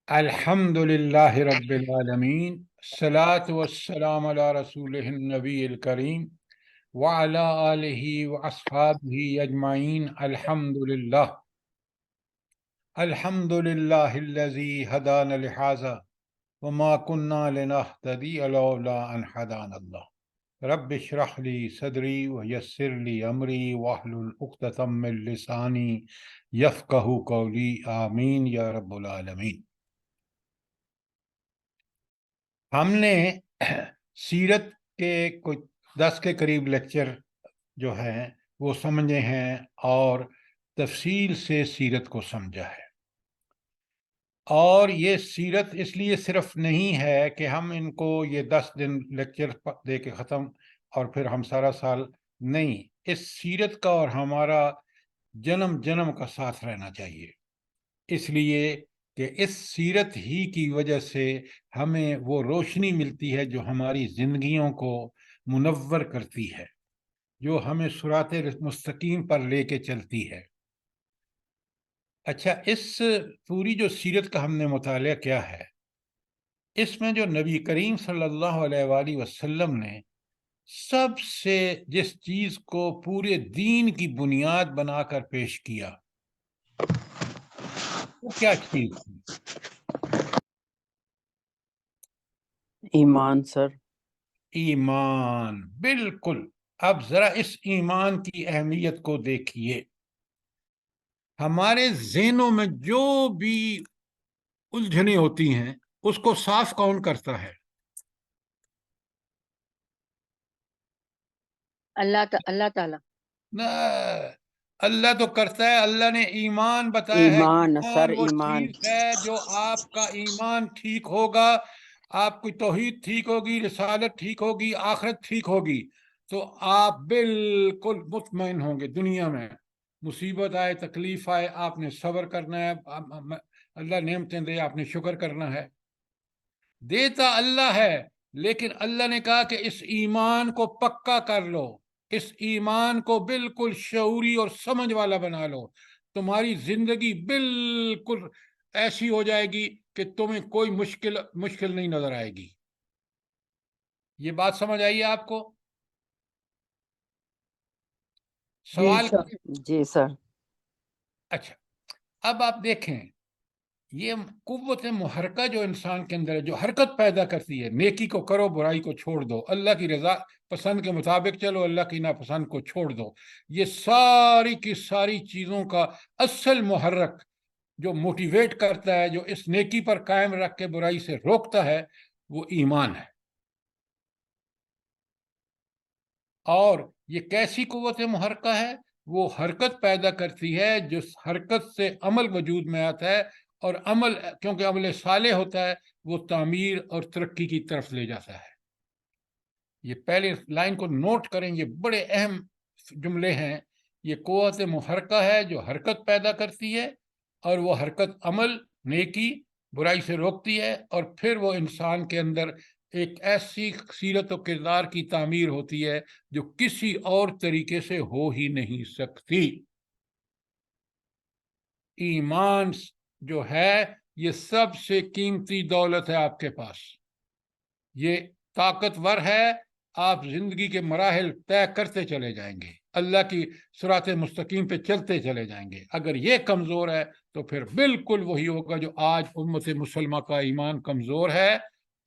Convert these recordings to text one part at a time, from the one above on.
الحمد للہ رب العالمین، الصلاۃ والسلام علی رسولہ النبی الکریم وعلی آلہ واصحابہ اجمعین۔ الحمد للہ الذی ہدانا لہذا وما كنا لنہتدی لولا ان ہدانا اللہ۔ رب اشرح لی صدری ویسر لی امری واحلل عقدۃ من لسانی یفقہوا قولی، آمین یا رب العالمین۔ ہم نے سیرت کے کچھ 10 کے قریب لیکچر جو ہیں وہ سمجھے ہیں اور تفصیل سے سیرت کو سمجھا ہے۔ اور یہ سیرت اس لیے صرف نہیں ہے کہ ہم ان کو یہ 10 دن لیکچر دے کے ختم اور پھر ہم سارا سال نہیں، اس سیرت کا اور ہمارا جنم جنم کا ساتھ رہنا چاہیے، اس لیے کہ اس سیرت ہی کی وجہ سے ہمیں وہ روشنی ملتی ہے جو ہماری زندگیوں کو منور کرتی ہے، جو ہمیں صراط مستقیم پر لے کے چلتی ہے۔ اچھا، اس پوری جو سیرت کا ہم نے مطالعہ کیا ہے، اس میں جو نبی کریم صلی اللہ علیہ وآلہ وسلم نے سب سے جس چیز کو پورے دین کی بنیاد بنا کر پیش کیا، وہ کیا چیز تھی؟ ایمان سر۔ ایمان، بالکل۔ اب ذرا اس ایمان کی اہمیت کو دیکھیے۔ ہمارے ذہنوں میں جو بھی الجھنیں ہوتی ہیں اس کو صاف کون کرتا ہے؟ اللہ تعالیٰ۔ نہ، اللہ تو کرتا ہے۔ اللہ نے ایمان بتایا ہے۔ ایمان سر، وہ ایمان۔ چیز ہے جو آپ کا ایمان ٹھیک ہوگا، آپ کی توحید ٹھیک ہوگی، رسالت ٹھیک ہوگی، آخرت ٹھیک ہوگی، تو آپ بالکل مطمئن ہوں گے۔ دنیا میں مصیبت آئے، تکلیف آئے، آپ نے صبر کرنا ہے، اللہ نعمتیں دے آپ نے شکر کرنا ہے۔ دیتا اللہ ہے، لیکن اللہ نے کہا کہ اس ایمان کو پکا کر لو، اس ایمان کو بالکل شعوری اور سمجھ والا بنا لو، تمہاری زندگی بالکل ایسی ہو جائے گی کہ تمہیں کوئی مشکل نہیں نظر آئے گی۔ یہ بات سمجھ آئیے آپ کو؟ سوال؟ جی سر۔ اچھا، اب آپ دیکھیں، یہ قوت محرکہ جو انسان کے اندر ہے، جو حرکت پیدا کرتی ہے، نیکی کو کرو، برائی کو چھوڑ دو، اللہ کی رضا پسند کے مطابق چلو، اللہ کی ناپسند کو چھوڑ دو، یہ ساری کی ساری چیزوں کا اصل محرک جو موٹیویٹ کرتا ہے، جو اس نیکی پر قائم رکھ کے برائی سے روکتا ہے، وہ ایمان ہے۔ اور یہ کیسی قوت محرکہ ہے؟ وہ حرکت پیدا کرتی ہے جس حرکت سے عمل وجود میں آتا ہے، اور عمل کیونکہ عمل صالح ہوتا ہے، وہ تعمیر اور ترقی کی طرف لے جاتا ہے۔ یہ پہلے لائن کو نوٹ کریں، یہ بڑے اہم جملے ہیں۔ یہ قوت محرکہ ہے جو حرکت پیدا کرتی ہے، اور وہ حرکت عمل، نیکی، برائی سے روکتی ہے، اور پھر وہ انسان کے اندر ایک ایسی سیرت و کردار کی تعمیر ہوتی ہے جو کسی اور طریقے سے ہو ہی نہیں سکتی۔ ایمان جو ہے یہ سب سے قیمتی دولت ہے آپ کے پاس، یہ طاقتور ہے۔ آپ زندگی کے مراحل طے کرتے چلے جائیں گے، اللہ کی صراط مستقیم پہ چلتے چلے جائیں گے۔ اگر یہ کمزور ہے تو پھر بالکل وہی ہوگا جو آج امت مسلمہ کا ایمان کمزور ہے،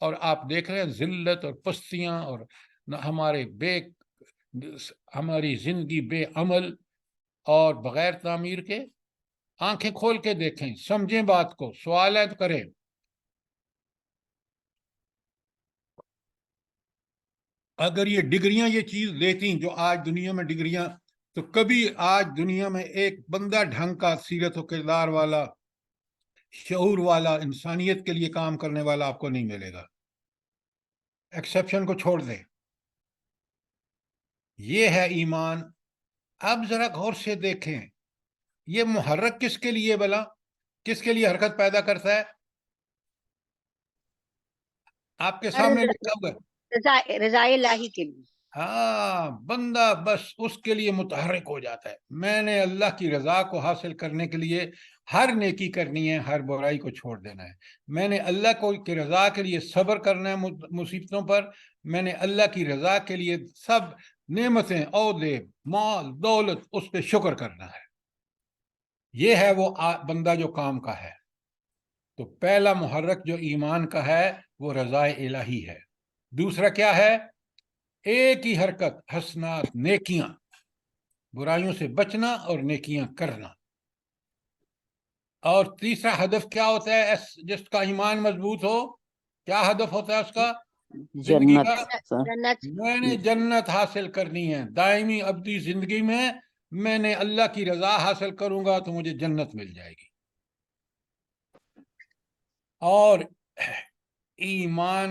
اور آپ دیکھ رہے ہیں ذلت اور پستیاں، اور ہماری زندگی بے عمل اور بغیر تعمیر کے۔ آنکھیں کھول کے دیکھیں، سمجھیں بات کو، سوالات کریں۔ اگر یہ ڈگریاں یہ چیز لیتی جو آج دنیا میں ڈگریاں، تو کبھی آج دنیا میں ایک بندہ ڈھنگ کا سیرت و کردار والا، شعور والا، انسانیت کے لیے کام کرنے والا آپ کو نہیں ملے گا۔ ایکسیپشن کو چھوڑ دیں۔ یہ ہے ایمان۔ اب ذرا غور سے دیکھیں، یہ محرک کس کے لیے بلا، کس کے لیے حرکت پیدا کرتا ہے؟ آپ کے سامنے لکھا ہوا ہے، رضا الہی کے لیے۔ ہاں بندہ بس اس کے لیے متحرک ہو جاتا ہے، میں نے اللہ کی رضا کو حاصل کرنے کے لیے ہر نیکی کرنی ہے، ہر برائی کو چھوڑ دینا ہے، میں نے اللہ کو کی رضا کے لیے صبر کرنا ہے مصیبتوں پر، میں نے اللہ کی رضا کے لیے سب نعمتیں، عہدے، مال، دولت، اس پہ شکر کرنا ہے۔ یہ ہے وہ بندہ جو کام کا ہے۔ تو پہلا محرک جو ایمان کا ہے وہ رضا الہی ہے۔ دوسرا کیا ہے؟ ایک ہی حرکت، حسنات، نیکیاں، برائیوں سے بچنا اور نیکیاں کرنا۔ اور تیسرا ہدف کیا ہوتا ہے جس کا ایمان مضبوط ہو؟ کیا ہدف ہوتا ہے اس کا زندگی کا؟ جنت۔ میں نے جنت حاصل کرنی ہے، دائمی ابدی زندگی میں نے اللہ کی رضا حاصل کروں گا تو مجھے جنت مل جائے گی۔ اور ایمان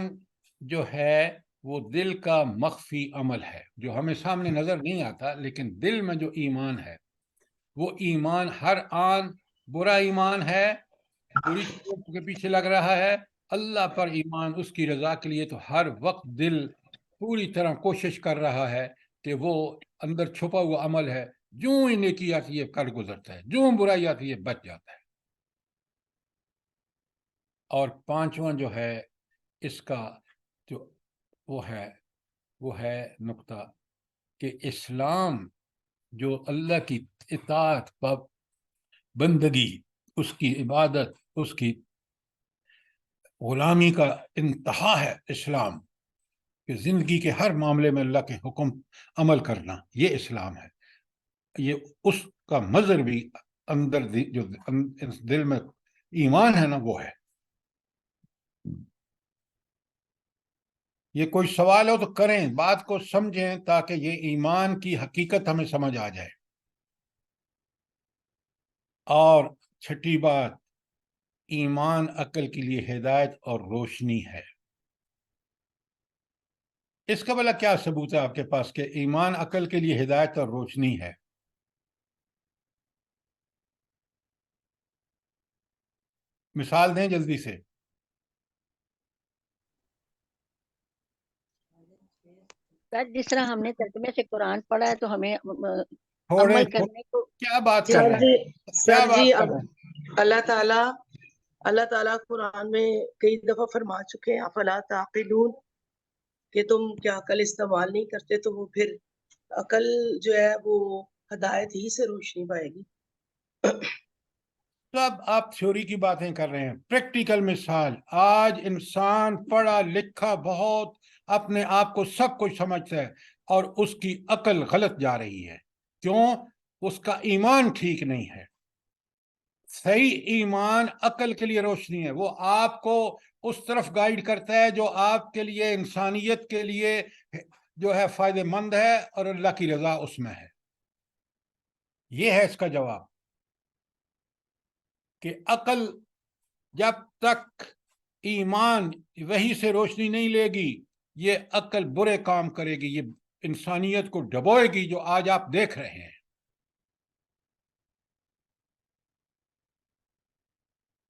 جو ہے وہ دل کا مخفی عمل ہے جو ہمیں سامنے نظر نہیں آتا، لیکن دل میں جو ایمان ہے وہ ایمان ہر آن برا ایمان ہے، بری چیزوں کے پیچھے لگ رہا ہے، اللہ پر ایمان، اس کی رضا کے لیے تو ہر وقت دل پوری طرح کوشش کر رہا ہے کہ وہ اندر چھپا ہوا عمل ہے، جو ہی نیکی آتی ہے کر گزرتا ہے، جو برائی آتی ہے بچ جاتا ہے۔ اور پانچواں جو ہے اس کا جو وہ ہے نقطہ کہ اسلام جو اللہ کی اطاعت، بندگی، اس کی عبادت، اس کی غلامی کا انتہا ہے اسلام، کہ زندگی کے ہر معاملے میں اللہ کے حکم عمل کرنا، یہ اسلام ہے۔ یہ اس کا مظہر بھی اندر جو دل میں ایمان ہے نا وہ ہے۔ یہ کوئی سوال ہو تو کریں، بات کو سمجھیں تاکہ یہ ایمان کی حقیقت ہمیں سمجھ آ جائے۔ اور چھٹی بات، ایمان عقل کے لیے ہدایت اور روشنی ہے۔ اس کا بھلا کیا ثبوت ہے آپ کے پاس کہ ایمان عقل کے لیے ہدایت اور روشنی ہے؟ مثال دیں جلدی سے۔ جس طرح ہم نے ترجمے سے قرآن پڑھا ہے تو ہمیں تھوڑے عمل کرنے کو کیا بات کر رہے ہیں؟ کیا سر جی بات کر رہے ہیں؟ اللہ تعالیٰ قرآن میں کئی دفعہ فرما چکے ہیں افلا تعقلون، کہ تم کیا عقل استعمال نہیں کرتے، تو وہ پھر عقل جو ہے وہ ہدایت ہی سے روشنی پائے گی۔ تو اب آپ تھیوری کی باتیں کر رہے ہیں، پریکٹیکل مثال، آج انسان پڑھا لکھا بہت اپنے آپ کو سب کچھ سمجھتا ہے اور اس کی عقل غلط جا رہی ہے، کیوں؟ اس کا ایمان ٹھیک نہیں ہے۔ صحیح ایمان عقل کے لیے روشنی ہے، وہ آپ کو اس طرف گائیڈ کرتا ہے جو آپ کے لیے، انسانیت کے لیے جو ہے فائدہ مند ہے، اور اللہ کی رضا اس میں ہے۔ یہ ہے اس کا جواب کہ عقل جب تک ایمان وہی سے روشنی نہیں لے گی، یہ عقل برے کام کرے گی، یہ انسانیت کو ڈبوئے گی، جو آج آپ دیکھ رہے ہیں۔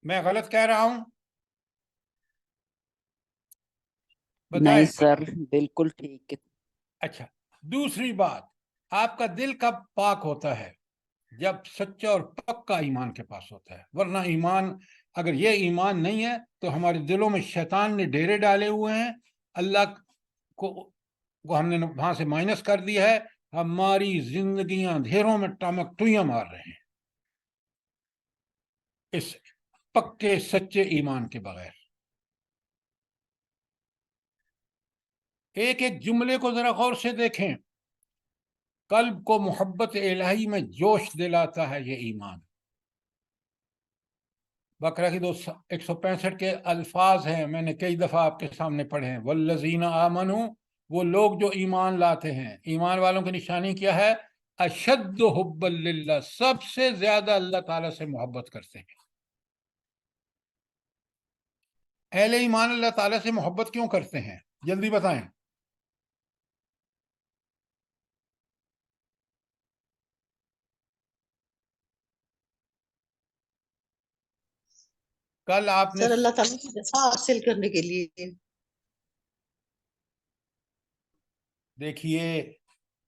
میں غلط کہہ رہا ہوں؟ نہیں بتائیں۔ سر، بالکل ٹھیک۔ اچھا، دوسری بات، آپ کا دل کب پاک ہوتا ہے؟ جب سچا اور پکا ایمان کے پاس ہوتا ہے، ورنہ ایمان، اگر یہ ایمان نہیں ہے تو ہمارے دلوں میں شیطان نے ڈیرے ڈالے ہوئے ہیں، اللہ کو ہم نے وہاں سے مائنس کر دیا ہے، ہماری زندگیاں اندھیروں میں ٹمک ٹوئیاں مار رہے ہیں اس پکے سچے ایمان کے بغیر۔ ایک ایک جملے کو ذرا غور سے دیکھیں، قلب کو محبت الہی میں جوش دلاتا ہے یہ ایمان۔ بقرہ کی 165 کے الفاظ ہیں، میں نے کئی دفعہ آپ کے سامنے پڑھے ہیں، والذین آمنوا، وہ لوگ جو ایمان لاتے ہیں۔ ایمان والوں کی نشانی کیا ہے؟ اشد حبا للہ، سب سے زیادہ اللہ تعالیٰ سے محبت کرتے ہیں۔ اہل ایمان اللہ تعالیٰ سے محبت کیوں کرتے ہیں؟ جلدی بتائیں۔ کل آپ نے سر اللہ تعالیٰ کی رضا حاصل کرنے کے لیے۔ دیکھیے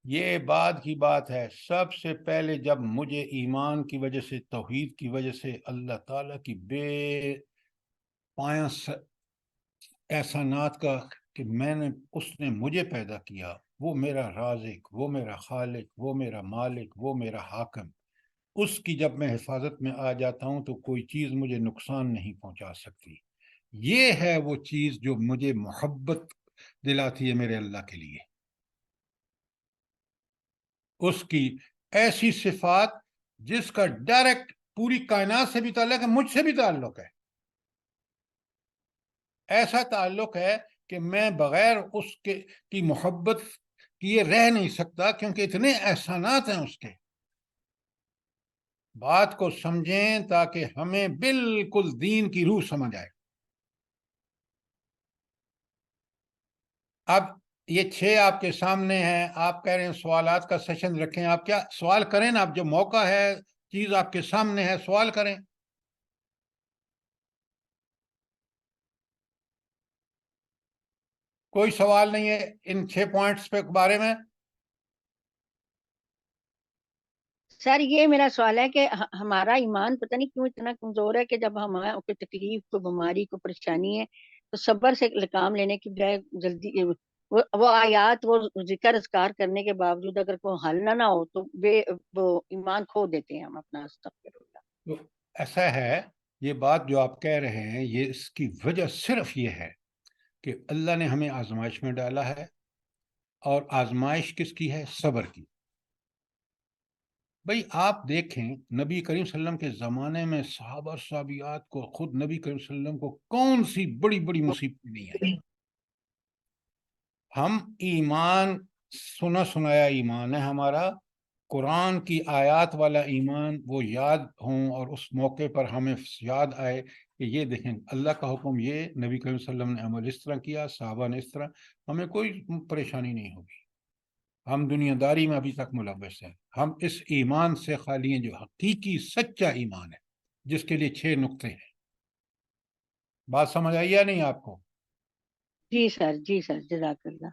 یہ بات کی بات ہے، سب سے پہلے جب مجھے ایمان کی وجہ سے، توحید کی وجہ سے اللہ تعالیٰ کی بے پایاں احسانات کا کہ میں نے، اس نے مجھے پیدا کیا، وہ میرا رازق، وہ میرا خالق، وہ میرا مالک، وہ میرا حاکم، اس کی جب میں حفاظت میں آ جاتا ہوں تو کوئی چیز مجھے نقصان نہیں پہنچا سکتی۔ یہ ہے وہ چیز جو مجھے محبت دلاتی ہے میرے اللہ کے لیے، اس کی ایسی صفات جس کا ڈائریکٹ پوری کائنات سے بھی تعلق ہے، مجھ سے بھی تعلق ہے، ایسا تعلق ہے کہ میں بغیر اس کی محبت کیے رہ نہیں سکتا، کیونکہ اتنے احسانات ہیں اس کے۔ بات کو سمجھیں تاکہ ہمیں بالکل دین کی روح سمجھ آئے۔ اب یہ 6 آپ کے سامنے ہیں، آپ کہہ رہے ہیں سوالات کا سیشن رکھیں، آپ کیا سوال کریں نا، آپ جو موقع ہے، چیز آپ کے سامنے ہے، سوال کریں۔ کوئی سوال نہیں ہے ان 6 پوائنٹس پہ بارے میں؟ سر یہ میرا سوال ہے کہ ہمارا ایمان پتہ نہیں کیوں اتنا کمزور ہے کہ جب ہمیں کوئی تکلیف، کوئی بیماری، کوئی پریشانی ہے تو صبر سے کام لینے کی بجائے جلدی وہ آیات، وہ ذکر اذکار کرنے کے باوجود اگر کوئی حل نہ ہو تو وہ ایمان کھو دیتے ہیں ہم اپنا۔ استغفر اللہ۔ تو ایسا ہے، یہ بات جو آپ کہہ رہے ہیں، یہ اس کی وجہ صرف یہ ہے کہ اللہ نے ہمیں آزمائش میں ڈالا ہے، اور آزمائش کس کی ہے؟ صبر کی۔ بھئی آپ دیکھیں نبی کریم صلی اللہ علیہ وسلم کے زمانے میں صحابہ صحابیات کو، خود نبی کریم صلی اللہ علیہ وسلم کو کون سی بڑی بڑی مصیبتیں نہیں آئی؟ ہم ایمان سنا سنایا ایمان ہے ہمارا، قرآن کی آیات والا ایمان، وہ یاد ہوں اور اس موقع پر ہمیں یاد آئے کہ یہ دیکھیں اللہ کا حکم، یہ نبی کریم صلی اللہ علیہ وسلم نے عمل اس طرح کیا، صحابہ نے اس طرح، ہمیں کوئی پریشانی نہیں ہوگی۔ ہم دنیا داری میں ابھی تک ملوث ہیں، ہم اس ایمان سے خالی ہیں جو حقیقی سچا ایمان ہے، جس کے لیے 6 نقطے ہیں۔ بات سمجھ آئی یا نہیں آپ کو؟ جی سر، جی سر، جزاک اللہ،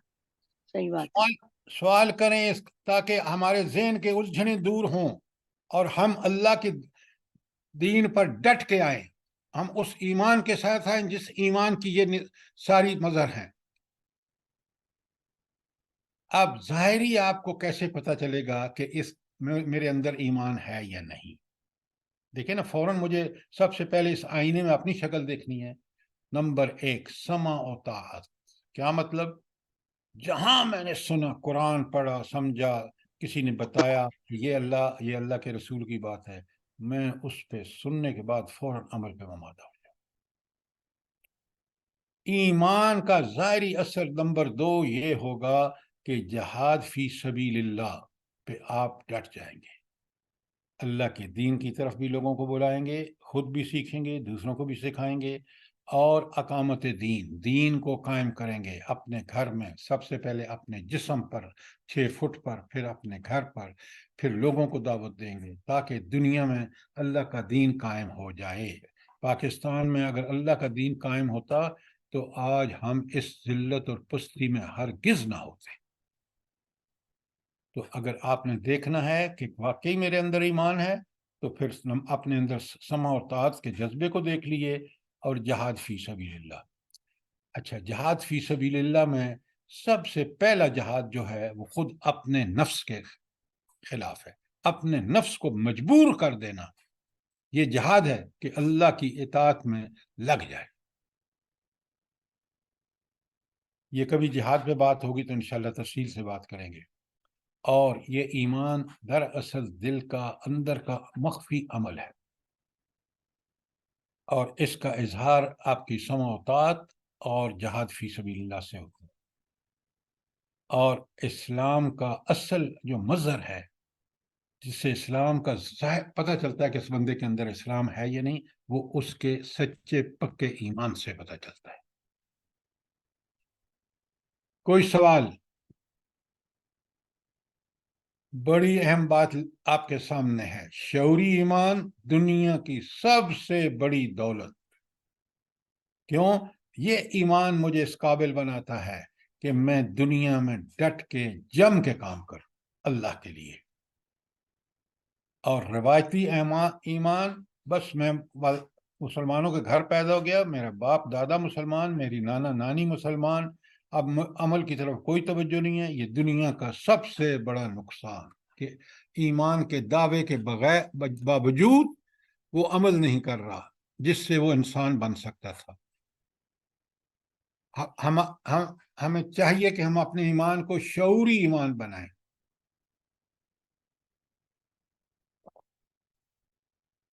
صحیح بات ہے۔ سوال کریں تاکہ ہمارے ذہن کے الجھنیں دور ہوں اور ہم اللہ کے دین پر ڈٹ کے آئیں، ہم اس ایمان کے ساتھ آئیں جس ایمان کی یہ ساری مظہر ہیں۔ اب ظاہری آپ کو کیسے پتہ چلے گا کہ اس میرے اندر ایمان ہے یا نہیں؟ دیکھیں نا، فوراً مجھے سب سے پہلے اس آئینے میں اپنی شکل دیکھنی ہے۔ نمبر 1، سمع و طاعت۔ کیا مطلب؟ جہاں میں نے سنا، قرآن پڑھا، سمجھا، کسی نے بتایا کہ یہ اللہ کے رسول کی بات ہے، میں اس پہ سننے کے بعد فوراً عمل پہ مادہ ہوں۔ ایمان کا ظاہری اثر نمبر 2 یہ ہوگا کہ جہاد فی سبیل اللہ پہ آپ ڈٹ جائیں گے، اللہ کے دین کی طرف بھی لوگوں کو بلائیں گے، خود بھی سیکھیں گے، دوسروں کو بھی سکھائیں گے، اور اقامت دین کو قائم کریں گے اپنے گھر میں، سب سے پہلے اپنے جسم پر 6 فٹ پر، پھر اپنے گھر پر، پھر لوگوں کو دعوت دیں گے تاکہ دنیا میں اللہ کا دین قائم ہو جائے۔ پاکستان میں اگر اللہ کا دین قائم ہوتا تو آج ہم اس ذلت اور پستی میں ہرگز نہ ہوتے۔ تو اگر آپ نے دیکھنا ہے کہ واقعی میرے اندر ایمان ہے تو پھر اپنے اندر سمع اور طاعت کے جذبے کو دیکھ لیے، اور جہاد فی سبیل اللہ۔ اچھا، جہاد فی سبیل اللہ میں سب سے پہلا جہاد جو ہے وہ خود اپنے نفس کے خلاف ہے، اپنے نفس کو مجبور کر دینا، یہ جہاد ہے کہ اللہ کی اطاعت میں لگ جائے۔ یہ کبھی جہاد پہ بات ہوگی تو انشاءاللہ تفصیل سے بات کریں گے۔ اور یہ ایمان دراصل دل کا اندر کا مخفی عمل ہے، اور اس کا اظہار آپ کی سمع و طاعت اور جہاد فی سبیل اللہ سے ہوتا ہے۔ اور اسلام کا اصل جو مظہر ہے، جس سے اسلام کا پتہ چلتا ہے کہ اس بندے کے اندر اسلام ہے یا نہیں، وہ اس کے سچے پکے ایمان سے پتہ چلتا ہے۔ کوئی سوال؟ بڑی اہم بات آپ کے سامنے ہے، شعوری ایمان دنیا کی سب سے بڑی دولت۔ کیوں؟ یہ ایمان مجھے اس قابل بناتا ہے کہ میں دنیا میں ڈٹ کے جم کے کام کروں اللہ کے لیے. اور روایتی ایمان بس میں مسلمانوں کے گھر پیدا ہو گیا, میرا باپ دادا مسلمان, میری نانا نانی مسلمان, اب عمل کی طرف کوئی توجہ نہیں ہے. یہ دنیا کا سب سے بڑا نقصان کہ ایمان کے دعوے کے باوجود وہ عمل نہیں کر رہا جس سے وہ انسان بن سکتا تھا. ہمیں چاہیے کہ ہم اپنے ایمان کو شعوری ایمان بنائیں.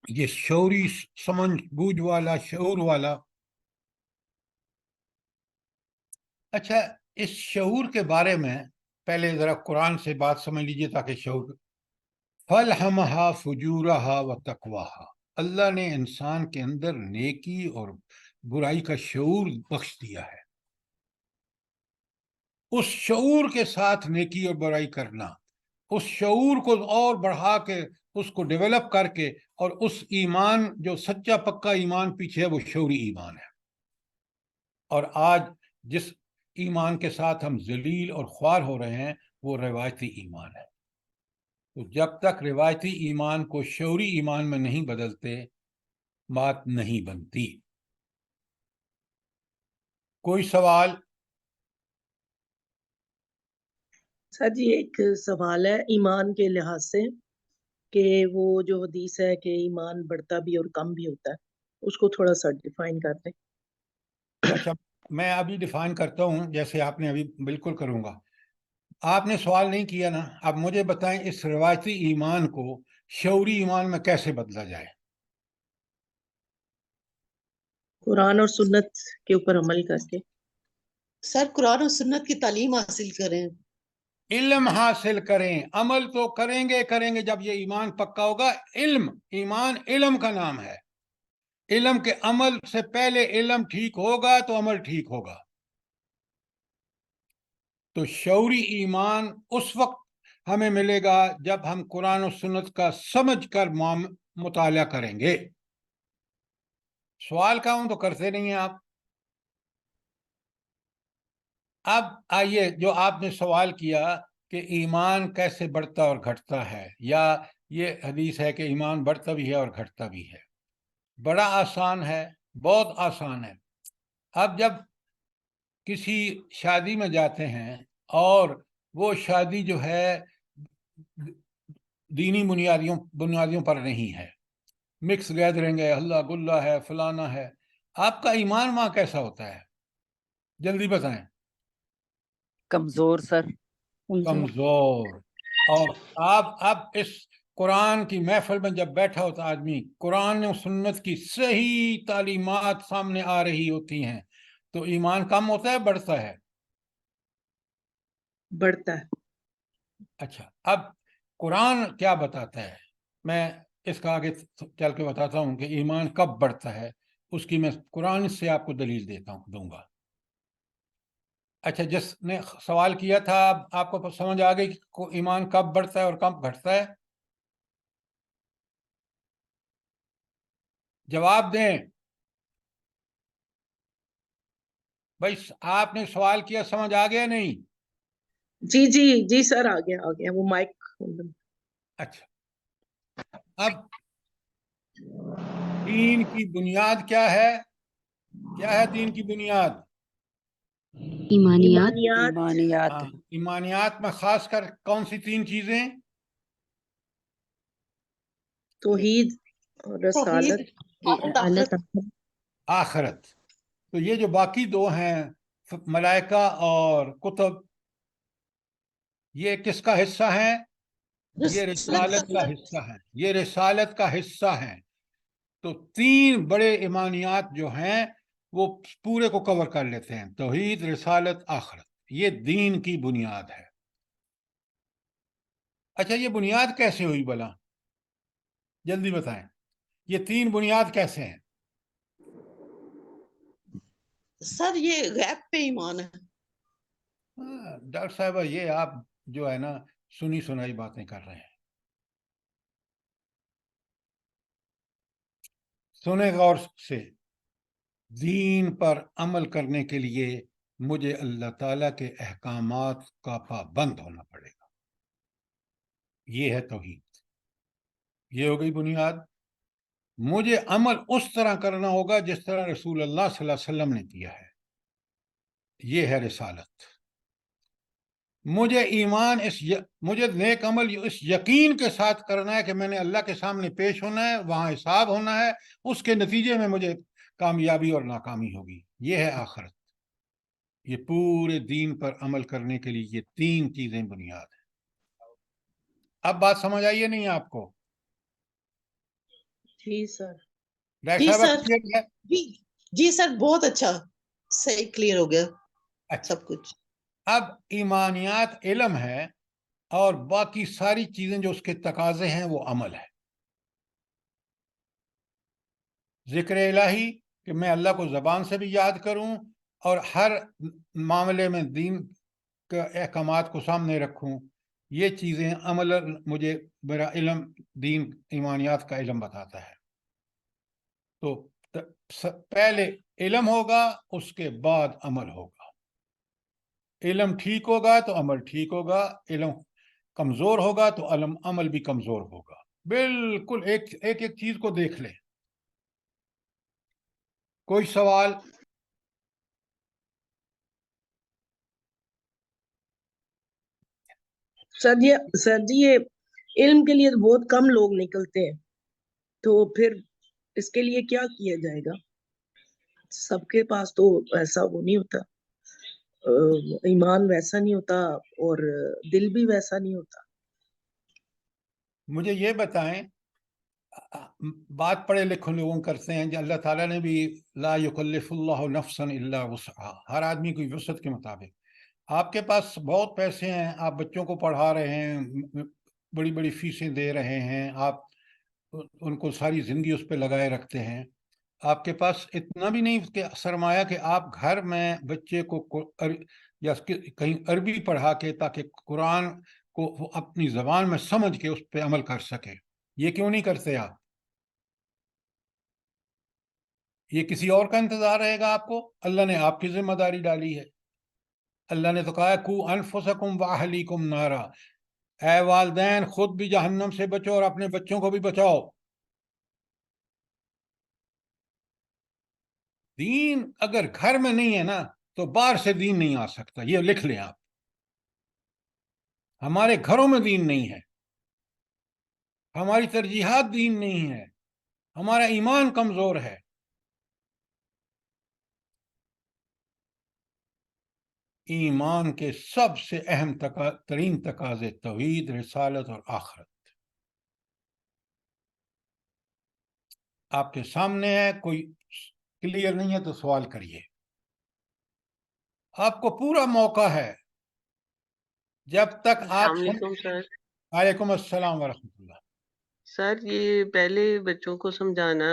یہ شعوری سمجھ بوجھ والا شعور والا. اچھا, اس شعور کے بارے میں پہلے ذرا قرآن سے بات سمجھ لیجیے تاکہ شعور. فَالْهَمَهَا فُجُورَهَا وَتَقْوَاهَا, اللہ نے انسان کے اندر نیکی اور برائی کا شعور بخش دیا ہے. اس شعور کے ساتھ نیکی اور برائی کرنا, اس شعور کو اور بڑھا کے اس کو ڈیولپ کر کے, اور اس ایمان جو سچا پکا ایمان پیچھے ہے وہ شعوری ایمان ہے. اور آج جس ایمان کے ساتھ ہم ذلیل اور خوار ہو رہے ہیں وہ روایتی ایمان ہے. تو جب تک روایتی ایمان کو شعوری ایمان میں نہیں بدلتے بات نہیں بنتی. کوئی سوال؟ سر جی ایک سوال ہے ایمان کے لحاظ سے کہ وہ جو حدیث ہے کہ ایمان بڑھتا بھی اور کم بھی ہوتا ہے, اس کو تھوڑا سا ڈیفائن کر دیں. اچھا, میں ابھی ڈیفائن کرتا ہوں جیسے آپ نے ابھی بالکل کروں گا. آپ نے سوال نہیں کیا نا, اب مجھے بتائیں اس روایتی ایمان کو شعوری ایمان میں کیسے بدلا جائے؟ قرآن اور سنت کے اوپر عمل کر کے. سر قرآن اور سنت کی تعلیم حاصل کریں, علم حاصل کریں. عمل تو کریں گے جب یہ ایمان پکا ہوگا. ایمان علم کا نام ہے. علم کے عمل سے پہلے علم ٹھیک ہوگا تو عمل ٹھیک ہوگا. تو شعوری ایمان اس وقت ہمیں ملے گا جب ہم قرآن و سنت کا سمجھ کر مطالعہ کریں گے. سوال کا ہوں تو کرتے نہیں ہیں آپ. اب آئیے, جو آپ نے سوال کیا کہ ایمان کیسے بڑھتا اور گھٹتا ہے, یا یہ حدیث ہے کہ ایمان بڑھتا بھی ہے اور گھٹتا بھی ہے. بڑا آسان ہے, بہت آسان ہے. اب جب کسی شادی میں جاتے ہیں اور وہ شادی جو ہے دینی بنیادیوں پر نہیں ہے, مکس گیدرنگ ہے, ہلا گلا ہے, فلانا ہے, آپ کا ایمان وہاں کیسا ہوتا ہے؟ جلدی بتائیں. کمزور سر. کمزور. اور آپ اب اس قرآن کی محفل میں جب بیٹھا ہوتا آدمی, قرآن و سنت کی صحیح تعلیمات سامنے آ رہی ہوتی ہیں, تو ایمان کم ہوتا ہے بڑھتا ہے؟ بڑھتا ہے. اچھا, اب قرآن کیا بتاتا ہے؟ میں اس کا آگے چل کے بتاتا ہوں کہ ایمان کب بڑھتا ہے. اس کی میں قرآن سے آپ کو دلیل دوں گا. اچھا, جس نے سوال کیا تھا آپ کو سمجھ آ گئی کہ ایمان کب بڑھتا ہے اور کب گھٹتا ہے؟ جواب دیں بھائی. آپ نے سوال کیا, سمجھ آ گیا نہیں؟ جی جی جی سر, آ گیا وہ مائک. اچھا, اب دین کی بنیاد کیا ہے؟ کیا ہے دین کی بنیاد؟ ایمانیات. ایمانیات. ایمانیات میں خاص کر کون سی 3 چیزیں؟ توحید اور رسالت, آخرت. تو یہ جو باقی 2 ہیں, ملائکہ اور کتب, یہ کس کا حصہ ہیں؟ یہ رسالت کا حصہ ہیں. یہ رسالت کا حصہ ہیں. تو 3 بڑے ایمانیات جو ہیں وہ پورے کو کور کر لیتے ہیں. توحید, رسالت, آخرت. یہ دین کی بنیاد ہے. اچھا, یہ بنیاد کیسے ہوئی بلا؟ جلدی بتائیں. یہ 3 بنیاد کیسے ہیں؟ سر یہ غیب پہ ایمان ہے. ڈاکٹر صاحبہ, یہ آپ جو ہے نا سنی سنائی باتیں کر رہے ہیں. سنیں غور سے. دین پر عمل کرنے کے لیے مجھے اللہ تعالیٰ کے احکامات کا پابند ہونا پڑے گا. یہ ہے توحید. یہ ہو گئی بنیاد. مجھے عمل اس طرح کرنا ہوگا جس طرح رسول اللہ صلی اللہ علیہ وسلم نے کیا ہے. یہ ہے رسالت. مجھے ایمان مجھے نیک عمل اس یقین کے ساتھ کرنا ہے کہ میں نے اللہ کے سامنے پیش ہونا ہے, وہاں حساب ہونا ہے, اس کے نتیجے میں مجھے کامیابی اور ناکامی ہوگی. یہ ہے آخرت. یہ پورے دین پر عمل کرنے کے لیے یہ 3 چیزیں بنیاد ہیں. اب بات سمجھ آئیے نہیں آپ کو؟ جی سر. ڈاکٹر جی صاحب سر. clear ہے؟ جی سر بہت اچھا, صحیح کلیئر ہو گیا اچھا. سب کچھ. اب ایمانیات علم ہے اور باقی ساری چیزیں جو اس کے تقاضے ہیں وہ عمل ہے. ذکر الہی کہ میں اللہ کو زبان سے بھی یاد کروں اور ہر معاملے میں دین کے احکامات کو سامنے رکھوں. یہ چیزیں عمل مجھے میرا علم دین ایمانیات کا علم بتاتا ہے. تو پہلے علم ہوگا, اس کے بعد عمل ہوگا. علم ٹھیک ہوگا تو عمل ٹھیک ہوگا, علم کمزور ہوگا تو عمل بھی کمزور ہوگا. بالکل ایک چیز کو دیکھ لیں. کوئی سوال؟ سر جی یہ علم کے لیے تو بہت کم لوگ نکلتے ہیں, تو پھر اس کے لیے کیا کیا جائے گا؟ سب کے پاس تو ایسا وہ نہیں ہوتا, ایمان ویسا نہیں ہوتا اور دل بھی ویسا نہیں ہوتا. مجھے یہ بتائیں, بات پڑھے لکھے لوگوں کرتے ہیں, اللہ تعالیٰ نے بھی لا یکلف اللہ نفسا الا وسعها, ہر آدمی کی وسعت کے مطابق. آپ کے پاس بہت پیسے ہیں, آپ بچوں کو پڑھا رہے ہیں, بڑی بڑی فیسیں دے رہے ہیں, آپ ان کو ساری زندگی اس پہ لگائے رکھتے ہیں. آپ کے پاس اتنا بھی نہیں کہ سرمایہ کہ آپ گھر میں بچے کو یا کہیں عربی پڑھا کے تاکہ قرآن کو وہ اپنی زبان میں سمجھ کے اس پہ عمل کر سکے. یہ کیوں نہیں کرتے آپ؟ یہ کسی اور کا انتظار رہے گا آپ کو؟ اللہ نے آپ کی ذمہ داری ڈالی ہے. اللہ نے تو کہا ہے قو انفسکم واہلیکم نارا, اے والدین خود بھی جہنم سے بچو اور اپنے بچوں کو بھی بچاؤ. دین اگر گھر میں نہیں ہے نا تو باہر سے دین نہیں آ سکتا. یہ لکھ لیں آپ. ہمارے گھروں میں دین نہیں ہے, ہماری ترجیحات دین نہیں ہے, ہمارا ایمان کمزور ہے. ایمان کے سب سے اہم ترین تقاضے توحید, رسالت اور آخرت. آپ کے سامنے ہے, کوئی کلیئر نہیں ہے تو سوال کریے. آپ کو پورا موقع ہے جب تک آپ. السلام علیکم سر. وعلیکم السلام ورحمۃ اللہ. سر یہ پہلے بچوں کو سمجھانا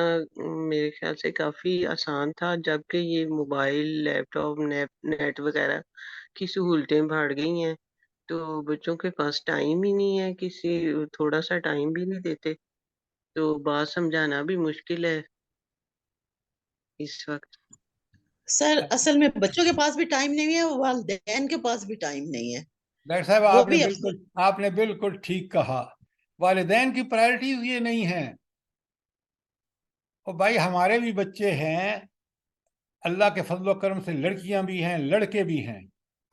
میرے خیال سے کافی آسان تھا, جبکہ یہ موبائل, لیپ ٹاپ, نیٹ وغیرہ کی سہولتیں بڑھ گئی ہیں, تو بچوں کے پاس ٹائم ہی نہیں ہے, تھوڑا سا ٹائم بھی نہیں دیتے, تو بات سمجھانا بھی مشکل ہے اس وقت. سر اصل میں بچوں کے پاس بھی ٹائم نہیں ہے, والدین کے پاس بھی ٹائم نہیں ہے. ڈاکٹر صاحب وہ بھی آپ نے بالکل ٹھیک کہا. والدین کی پرائرٹیز یہ نہیں ہیں. اور بھائی ہمارے بھی بچے ہیں, اللہ کے فضل و کرم سے لڑکیاں بھی ہیں, لڑکے بھی ہیں.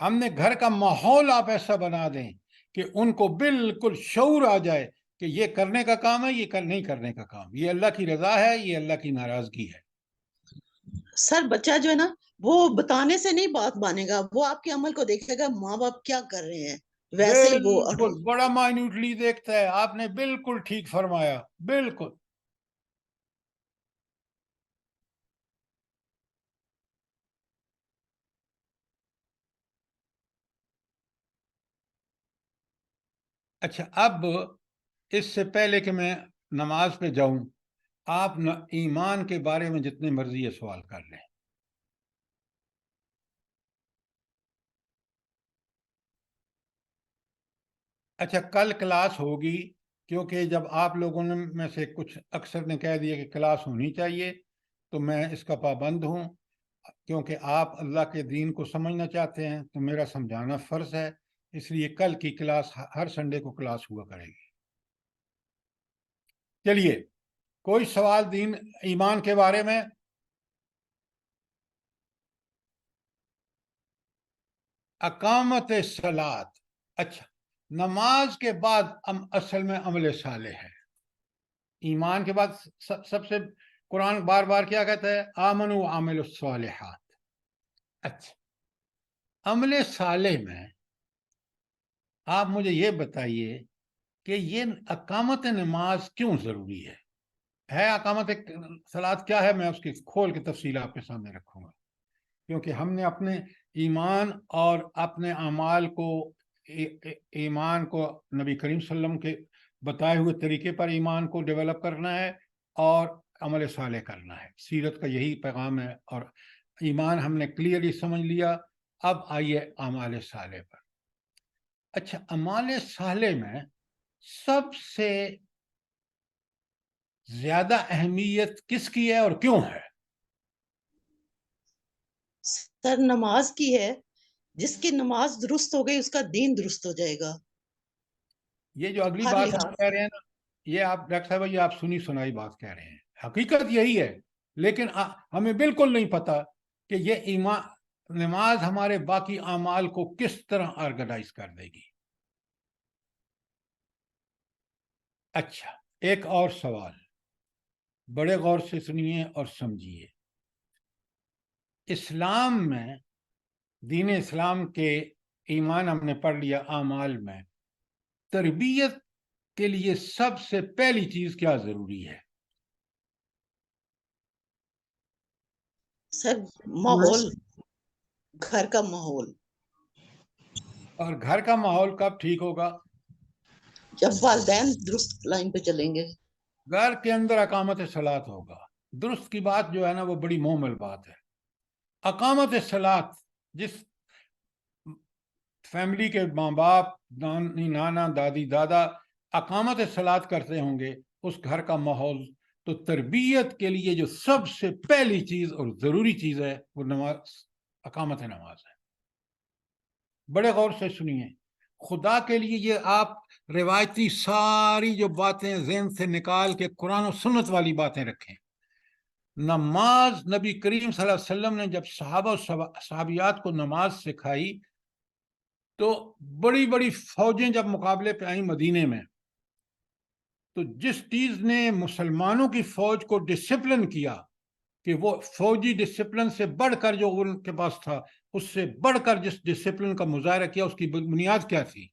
ہم نے گھر کا ماحول آپ ایسا بنا دیں کہ ان کو بالکل شعور آ جائے کہ یہ کرنے کا کام ہے, یہ نہیں کرنے کا کام, یہ اللہ کی رضا ہے, یہ اللہ کی ناراضگی ہے. سر بچہ جو ہے نا وہ بتانے سے نہیں بات مانے گا, وہ آپ کے عمل کو دیکھے گا, ماں باپ کیا کر رہے ہیں ویسے ہی وہ. بالکل بڑا مائنیوٹلی دیکھتا ہے. آپ نے بالکل ٹھیک فرمایا, بالکل. اچھا, اب اس سے پہلے کہ میں نماز پہ جاؤں, آپ ایمان کے بارے میں جتنے مرضی یہ سوال کر لیں. اچھا, کل کلاس ہوگی, کیونکہ جب آپ لوگوں میں سے کچھ اکثر نے کہہ دیا کہ کلاس ہونی چاہیے تو میں اس کا پابند ہوں. کیونکہ آپ اللہ کے دین کو سمجھنا چاہتے ہیں تو میرا سمجھانا فرض ہے، اس لیے کل کی کلاس ہر سنڈے کو کلاس ہوا کرے گی۔ چلیے، کوئی سوال دین ایمان کے بارے میں؟ اقامت صلاۃ، اچھا، نماز کے بعد اصل میں عمل صالح ہے۔ ایمان کے بعد سب سے قرآن بار بار کیا کہتا ہے؟ آمنوا وعملوا الصالحات۔ اچھا، عمل صالح میں آپ مجھے یہ بتائیے کہ یہ اقامت نماز کیوں ضروری ہے اقامت صلاۃ کیا ہے؟ میں اس کی کھول کے تفصیل آپ کے سامنے رکھوں گا، کیونکہ ہم نے اپنے ایمان اور اپنے اعمال کو، ایمان کو نبی کریم صلی اللہ علیہ وسلم کے بتائے ہوئے طریقے پر ایمان کو ڈیولپ کرنا ہے اور عمل صالح کرنا ہے۔ سیرت کا یہی پیغام ہے، اور ایمان ہم نے کلیئرلی سمجھ لیا۔ اب آئیے اعمال صالح پر۔ اچھا، اعمال صالح میں سب سے زیادہ اہمیت کس کی ہے اور کیوں ہے؟ سر نماز کی ہے، جس کی نماز درست ہو گئی اس کا دین درست ہو جائے گا۔ یہ جو اگلی ہر بات لحاظ آپ کہہ رہے ہیں نا، یہ آپ ڈاکٹر صاحب یہ آپ سنی سنائی بات کہہ رہے ہیں، حقیقت یہی ہے، لیکن ہمیں بالکل نہیں پتا کہ یہ نماز ہمارے باقی اعمال کو کس طرح آرگنائز کر دے گی۔ اچھا، ایک اور سوال بڑے غور سے سنیے اور سمجھیے۔ اسلام میں، دین اسلام کے ایمان ہم نے پڑھ لیا، اعمال میں تربیت کے لیے سب سے پہلی چیز کیا ضروری ہے؟ سر ماحول، گھر کا ماحول۔ اور گھر کا ماحول کب ٹھیک ہوگا؟ جب والدین درست لائن پہ چلیں گے۔ گھر کے اندر اقامت صلاۃ ہوگا۔ درست کی بات جو ہے نا وہ بڑی مومل بات ہے۔ اقامت صلاۃ، جس فیملی کے ماں باپ، نانا دادی دادا اقامت صلاۃ کرتے ہوں گے، اس گھر کا ماحول، تو تربیت کے لیے جو سب سے پہلی چیز اور ضروری چیز ہے وہ نماز، اقامت نماز ہے۔ بڑے غور سے سنیے، خدا کے لیے یہ آپ روایتی ساری جو باتیں ذہن سے نکال کے قرآن و سنت والی باتیں رکھیں۔ نماز نبی کریم صلی اللہ علیہ وسلم نے جب صحابہ و صحابیات کو نماز سکھائی تو بڑی بڑی فوجیں جب مقابلے پہ آئیں مدینے میں، تو جس چیز نے مسلمانوں کی فوج کو ڈسپلن کیا کہ وہ فوجی ڈسپلن سے بڑھ کر جو ان کے پاس تھا، اس سے بڑھ کر جس ڈسپلن کا مظاہرہ کیا، اس کی بنیاد کیا تھی؟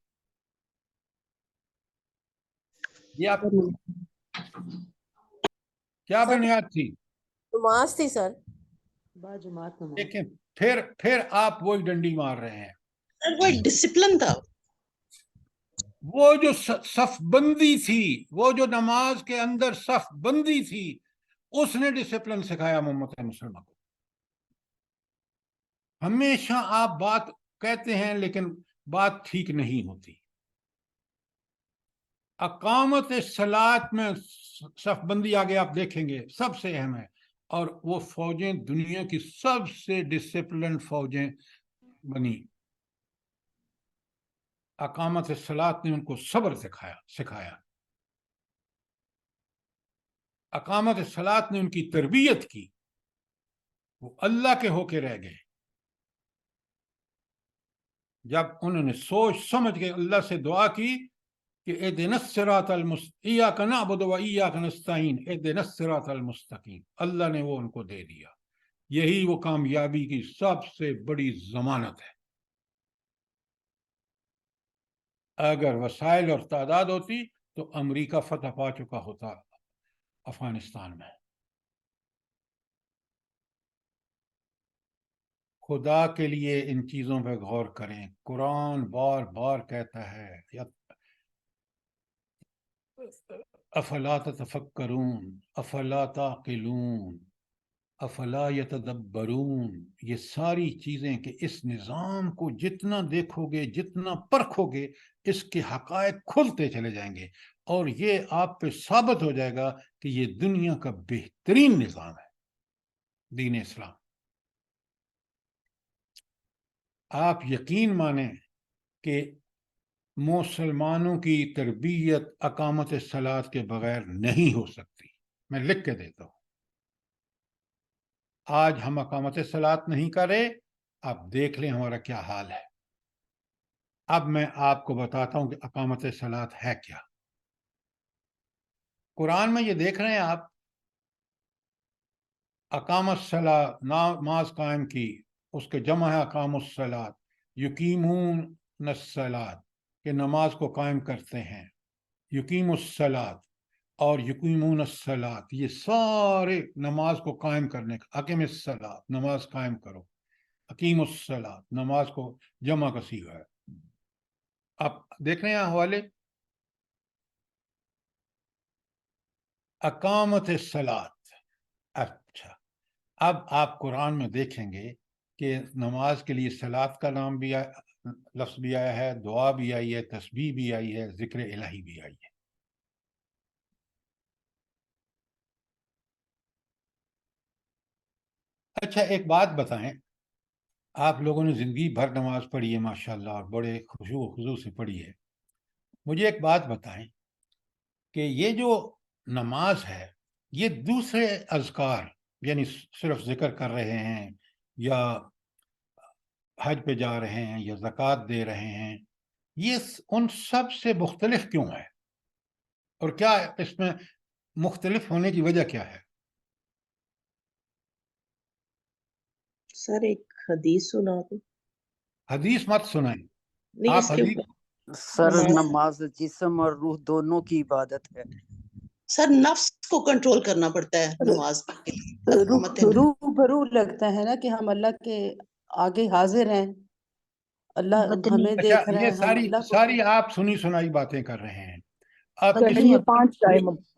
یہ آپ کیا بنیاد تھی؟ نماز تھی سر۔ لیکن پھر آپ وہی ڈنڈی مار رہے ہیں۔ سر وہ ایک ڈسپلن تھا، وہ جو صف بندی تھی، وہ جو نماز کے اندر صف بندی تھی، اس نے ڈسپلن سکھایا امت مسلمہ کو۔ ہمیشہ آپ بات کہتے ہیں لیکن بات ٹھیک نہیں ہوتی۔ اقامت صلاۃ میں صف بندی آگے آپ دیکھیں گے سب سے اہم ہے، اور وہ فوجیں دنیا کی سب سے ڈسپلن فوجیں بنی۔ اقامت صلاۃ نے ان کو صبر سکھایا۔ اقامت صلاۃ نے ان کی تربیت کی، وہ اللہ کے ہو کے رہ گئے۔ جب انہوں نے سوچ سمجھ کے اللہ سے دعا کی کہ اهدنا الصراط ایاک نعبد و ایاک نستعین، اهدنا الصراط المستقیم، اللہ نے وہ ان کو دے دیا۔ یہی وہ کامیابی کی سب سے بڑی ضمانت ہے۔ اگر وسائل اور تعداد ہوتی تو امریکہ فتح پا چکا ہوتا افغانستان میں۔ خدا کے لیے ان چیزوں پہ غور کریں۔ قرآن بار بار کہتا ہے افلا تتفکرون، افلا تعقلون، افلا یتدبرون، یہ ساری چیزیں کہ اس نظام کو جتنا دیکھو گے، جتنا پرکھو گے، اس کے حقائق کھلتے چلے جائیں گے، اور یہ آپ پہ ثابت ہو جائے گا کہ یہ دنیا کا بہترین نظام ہے، دین اسلام۔ آپ یقین مانیں کہ مسلمانوں کی تربیت اقامت صلاۃ کے بغیر نہیں ہو سکتی. میں لکھ کے دیتا ہوں. آج ہم اقامت صلاۃ نہیں کرے، آپ دیکھ لیں ہمارا کیا حال ہے. اب میں آپ کو بتاتا ہوں کہ اقامت صلاۃ ہے کیا. قرآن میں یہ دیکھ رہے ہیں آپ، اقام الصلاۃ، نماز قائم کی، اس کے جمع ہے اقام الصلاۃ. یقیمون الصلاۃ، کہ نماز کو قائم کرتے ہیں. یقیم الصلاۃ اور یقیمون الصلاۃ، یہ سارے نماز کو قائم کرنے کا. اقیم الصلاۃ، نماز قائم کرو. اقیم الصلاۃ، نماز کو جمع کا صیغہ ہے. آپ دیکھ رہے ہیں حوالے. اقامت الصلاۃ. اچھا، اب آپ قرآن میں دیکھیں گے کہ نماز کے لیے صلاۃ کا نام بھی لفظ بھی آیا ہے، دعا بھی آئی ہے، تسبیح بھی آئی ہے، ذکر الہی بھی آئی ہے. اچھا ایک بات بتائیں، آپ لوگوں نے زندگی بھر نماز پڑھی ہے ماشاءاللہ، اور بڑے خشوع و خضوع سے پڑھی ہے. مجھے ایک بات بتائیں کہ یہ جو نماز ہے، یہ دوسرے اذکار، یعنی صرف ذکر کر رہے ہیں یا حج پہ جا رہے ہیں یا زکوٰۃ دے رہے ہیں، یہ ان سب سے مختلف کیوں ہے؟ اور کیا اس میں مختلف ہونے کی وجہ کیا ہے؟ سر ایک حدیث سنا دو. حدیث مت سنائیں نہیں، آپ. اس کے حدیث سر نماز نماز جسم اور روح دونوں کی عبادت ہے. سر نفس کو کنٹرول کرنا پڑتا ہے نماز کے لیے. روح برو لگتا ہے نا کہ ہم اللہ کے آگے حاضر ہیں، اللہ بدنی ہمیں اچھا، دیکھ رہے یہ ہیں، ہم اللہ کو ساری آپ سنی سنائی باتیں کر رہے ہیں. اب بدنی اس سر یہ وقت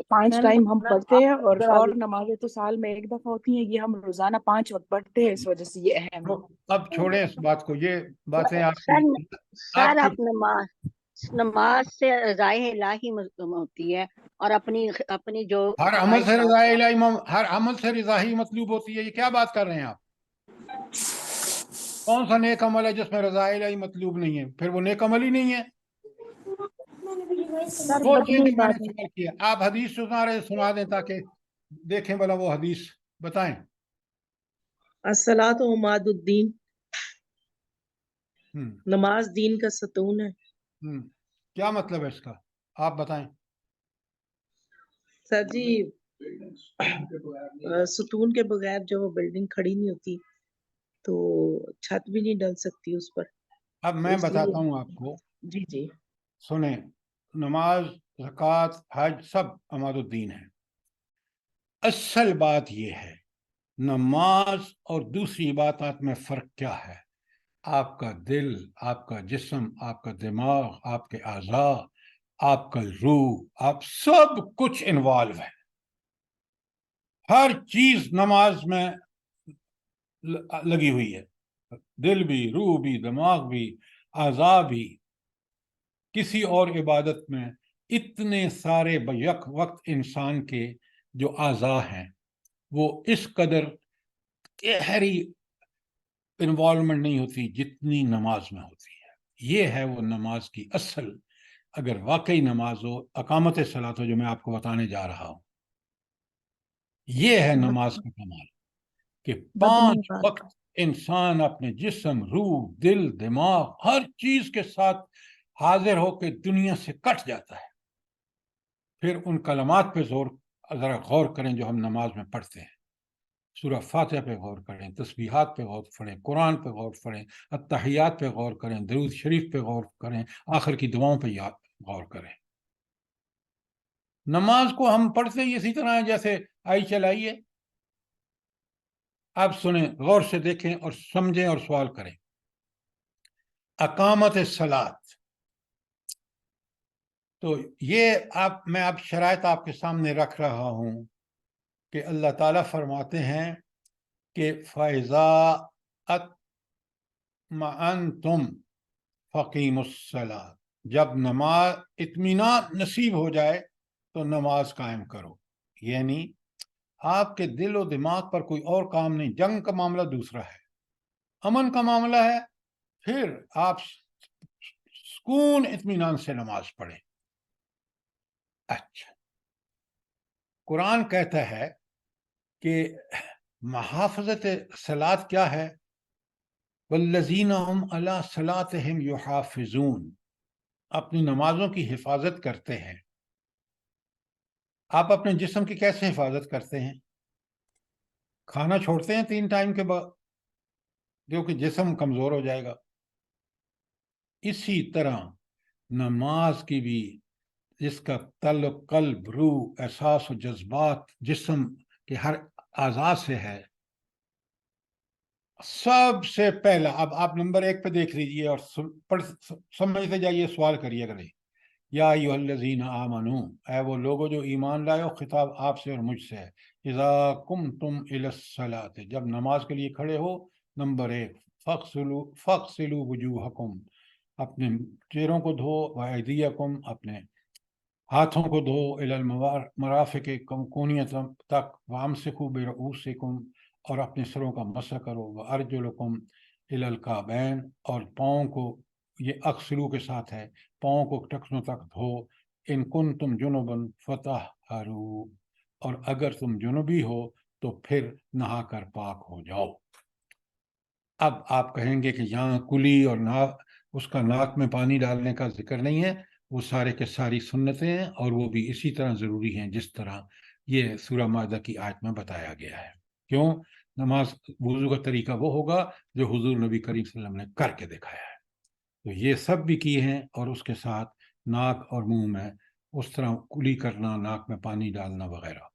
پانچ میں نے ٹائم ہم پڑھتے ہیں، اور آپ نمازیں تو سال میں ایک دفعہ ہوتی ہیں، یہ ہم روزانہ 5 وقت پڑھتے ہیں، اس وجہ سے یہ اہم ہے. اب چھوڑیں اس بات کو، یہ باتیں آپ سر کی سر آپ کی آپ نماز سے رضائے الہی ہوتی ہے، اور اپنی جو ہر عمل سے خواہشات رضا ہیں. الہی ہر عمل سے رضا ہی مطلوب ہوتی ہے. یہ کیا بات کر رہے ہیں آپ؟ کون سا نیک عمل ہے جس میں رضا الہی مطلوب نہیں ہے؟ پھر وہ نیک عمل ہی نہیں ہے. سر سوچیں بدنی کہ میں نے بات ہے. سوال کیا. آپ حدیث سنا دیں تاکہ دیکھیں بھلا وہ حدیث بتائیں. الصلاۃ عماد الدین، ہم نماز دین کا ستون ہے. ہم کیا مطلب ہے اس کا؟ آپ بتائیں. سر جی، ستون کے بغیر جو بلڈنگ کھڑی نہیں ہوتی، تو چھت بھی نہیں ڈل سکتی اس پر. اب تو میں اس لیے بتاتا ہوں آپ کو. جی جی سنیں، نماز، زکوٰۃ، حج سب عماد الدین ہے. اصل بات یہ ہے نماز اور دوسری عبادات میں فرق کیا ہے. آپ کا دل، آپ کا جسم، آپ کا دماغ، آپ کے اعضاء، آپ کا روح، آپ سب کچھ انوالو ہے. ہر چیز نماز میں لگی ہوئی ہے، دل بھی، روح بھی، دماغ بھی، اعضاء بھی. کسی اور عبادت میں اتنے سارے بیک وقت انسان کے جو اعضاء ہیں وہ اس قدر گہری انوالومنٹ نہیں ہوتی جتنی نماز میں ہوتی ہے. یہ ہے وہ نماز کی اصل. اگر واقعی نماز ہو، اقامت صلاۃ ہو، جو میں آپ کو بتانے جا رہا ہوں، یہ ہے نماز کا کمال کہ بدنی 5 بات. وقت انسان اپنے جسم، روح، دل، دماغ، ہر چیز کے ساتھ حاضر ہو کے دنیا سے کٹ جاتا ہے. پھر ان کلمات پہ ذرا غور کریں جو ہم نماز میں پڑھتے ہیں. سورہ فاتحہ پہ غور کریں، تسبیحات پہ غور کریں، قرآن پہ غور کریں، التحیات پہ غور کریں، درود شریف پہ غور کریں، آخر کی دعاؤں پہ غور کریں. نماز کو ہم پڑھتے ہی اسی طرح جیسے آئی چلائیے. آپ سنیں، غور سے دیکھیں اور سمجھیں اور سوال کریں. اقامت صلاۃ، تو یہ میں اب شرائط آپ کے سامنے رکھ رہا ہوں کہ اللہ تعالیٰ فرماتے ہیں کہ فَإِذَا اطْمَأَنْتُمْ فَقِیمُوا الصَّلَاۃَ، جب نماز اطمینان نصیب ہو جائے تو نماز قائم کرو. یعنی آپ کے دل و دماغ پر کوئی اور کام نہیں. جنگ کا معاملہ دوسرا ہے، امن کا معاملہ ہے، پھر آپ سکون اطمینان سے نماز پڑھیں. اچھا، قرآن کہتا ہے کہ محافظت صلاۃ کیا ہے؟ والذین هم علی صلاتهم یحافظون، اپنی نمازوں کی حفاظت کرتے ہیں. آپ اپنے جسم کی کیسے حفاظت کرتے ہیں؟ کھانا چھوڑتے ہیں 3 ٹائم کے بعد کیونکہ جسم کمزور ہو جائے گا. اسی طرح نماز کی بھی، جس کا تعلق قلب، روح، احساس و جذبات، جسم کے ہر اعضاء سے ہے، سب سے پہلا اب آپ نمبر 1 پہ دیکھ لیجئے اور سمجھتے جائیے، سوال کریے گا. نہیں، یا ایھا الذین آمنو، اے وہ لوگو جو ایمان لائے ہو، خطاب آپ سے اور مجھ سے ہے. اذا قمتم الی الصلاۃ، جب نماز کے لیے کھڑے ہو، نمبر 1 فاغسلوا وجوہکم، اپنے چہروں کو دھو، وایدیکم، اپنے ہاتھوں کو دھو، الی المرافق، کونیوں تک، وامسکوا برؤوسکم، اور اپنے سروں کا مسح کرو، وارجلکم الی الکعبین، اور پاؤں کو، یہ اغسلوا کے ساتھ ہے، پاؤں کو ٹخنوں تک دھو. ان کنتم جنبا فطہروا، اور اگر تم جنبی ہو تو پھر نہا کر پاک ہو جاؤ. اب آپ کہیں گے کہ یہاں کلی اور اس کا ناک میں پانی ڈالنے کا ذکر نہیں ہے. وہ سارے کے ساری سنتیں ہیں، اور وہ بھی اسی طرح ضروری ہیں جس طرح یہ سورہ مائدہ کی آیت میں بتایا گیا ہے. کیوں؟ نماز وضو کا طریقہ وہ ہوگا جو حضور نبی کریم صلی اللہ علیہ وسلم نے کر کے دکھایا ہے. تو یہ سب بھی کیے ہیں، اور اس کے ساتھ ناک اور منہ میں اس طرح کلی کرنا، ناک میں پانی ڈالنا وغیرہ.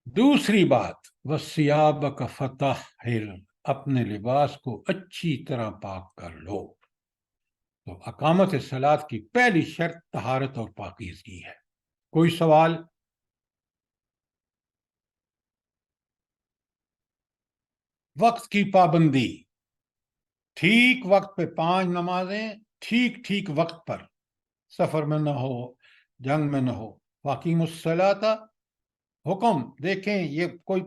دوسری بات، وَثِيَابَكَ فَطَهِّرْ، اپنے لباس کو اچھی طرح پاک کر لو. تو اقامت صلاۃ کی پہلی شرط طہارت اور پاکیزگی ہے. کوئی سوال؟ وقت کی پابندی، ٹھیک وقت پہ 5 نمازیں، ٹھیک وقت پر، سفر میں نہ ہو، جنگ میں نہ ہو. وَأَقِیمُوا الصَّلَاةَ، حکم دیکھیں، یہ کوئی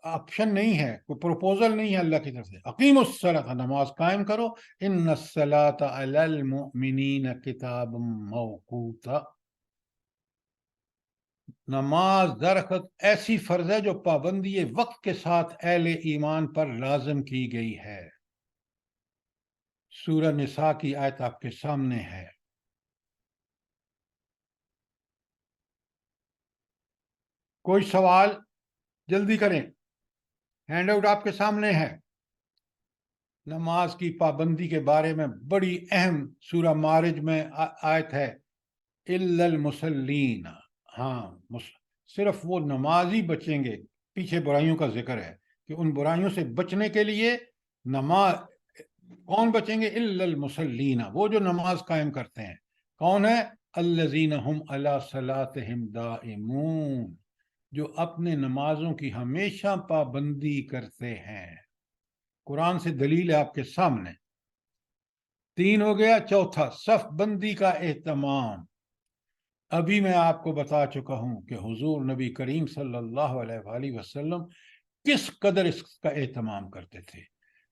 آپشن نہیں ہے، کوئی پروپوزل نہیں ہے اللہ کی طرف سے. اقیموا الصلاۃ، نماز قائم کرو. ان الصلاۃ علی المؤمنین کتابا موقوتا، نماز درخت ایسی فرض ہے جو پابندی وقت کے ساتھ اہل ایمان پر لازم کی گئی ہے. سورہ نساء کی آیت آپ کے سامنے ہے. کوئی سوال؟ جلدی کریں، ہینڈ آؤٹ آپ کے سامنے ہے. نماز کی پابندی کے بارے میں بڑی اہم سورہ معارج میں آیت ہے، الا المصلین، ہاں صرف وہ نمازی بچیں گے. پیچھے برائیوں کا ذکر ہے کہ ان برائیوں سے بچنے کے لیے نماز، کون بچیں گے؟ الا المصلین، وہ جو نماز قائم کرتے ہیں. کون ہے؟ الذین هم علی صلاتهم دائمون، جو اپنے نمازوں کی ہمیشہ پابندی کرتے ہیں. قرآن سے دلیل ہے آپ کے سامنے. 3 ہو گیا. چوتھا، صف بندی کا اہتمام. ابھی میں آپ کو بتا چکا ہوں کہ حضور نبی کریم صلی اللہ علیہ وآلہ وسلم کس قدر اس کا اہتمام کرتے تھے.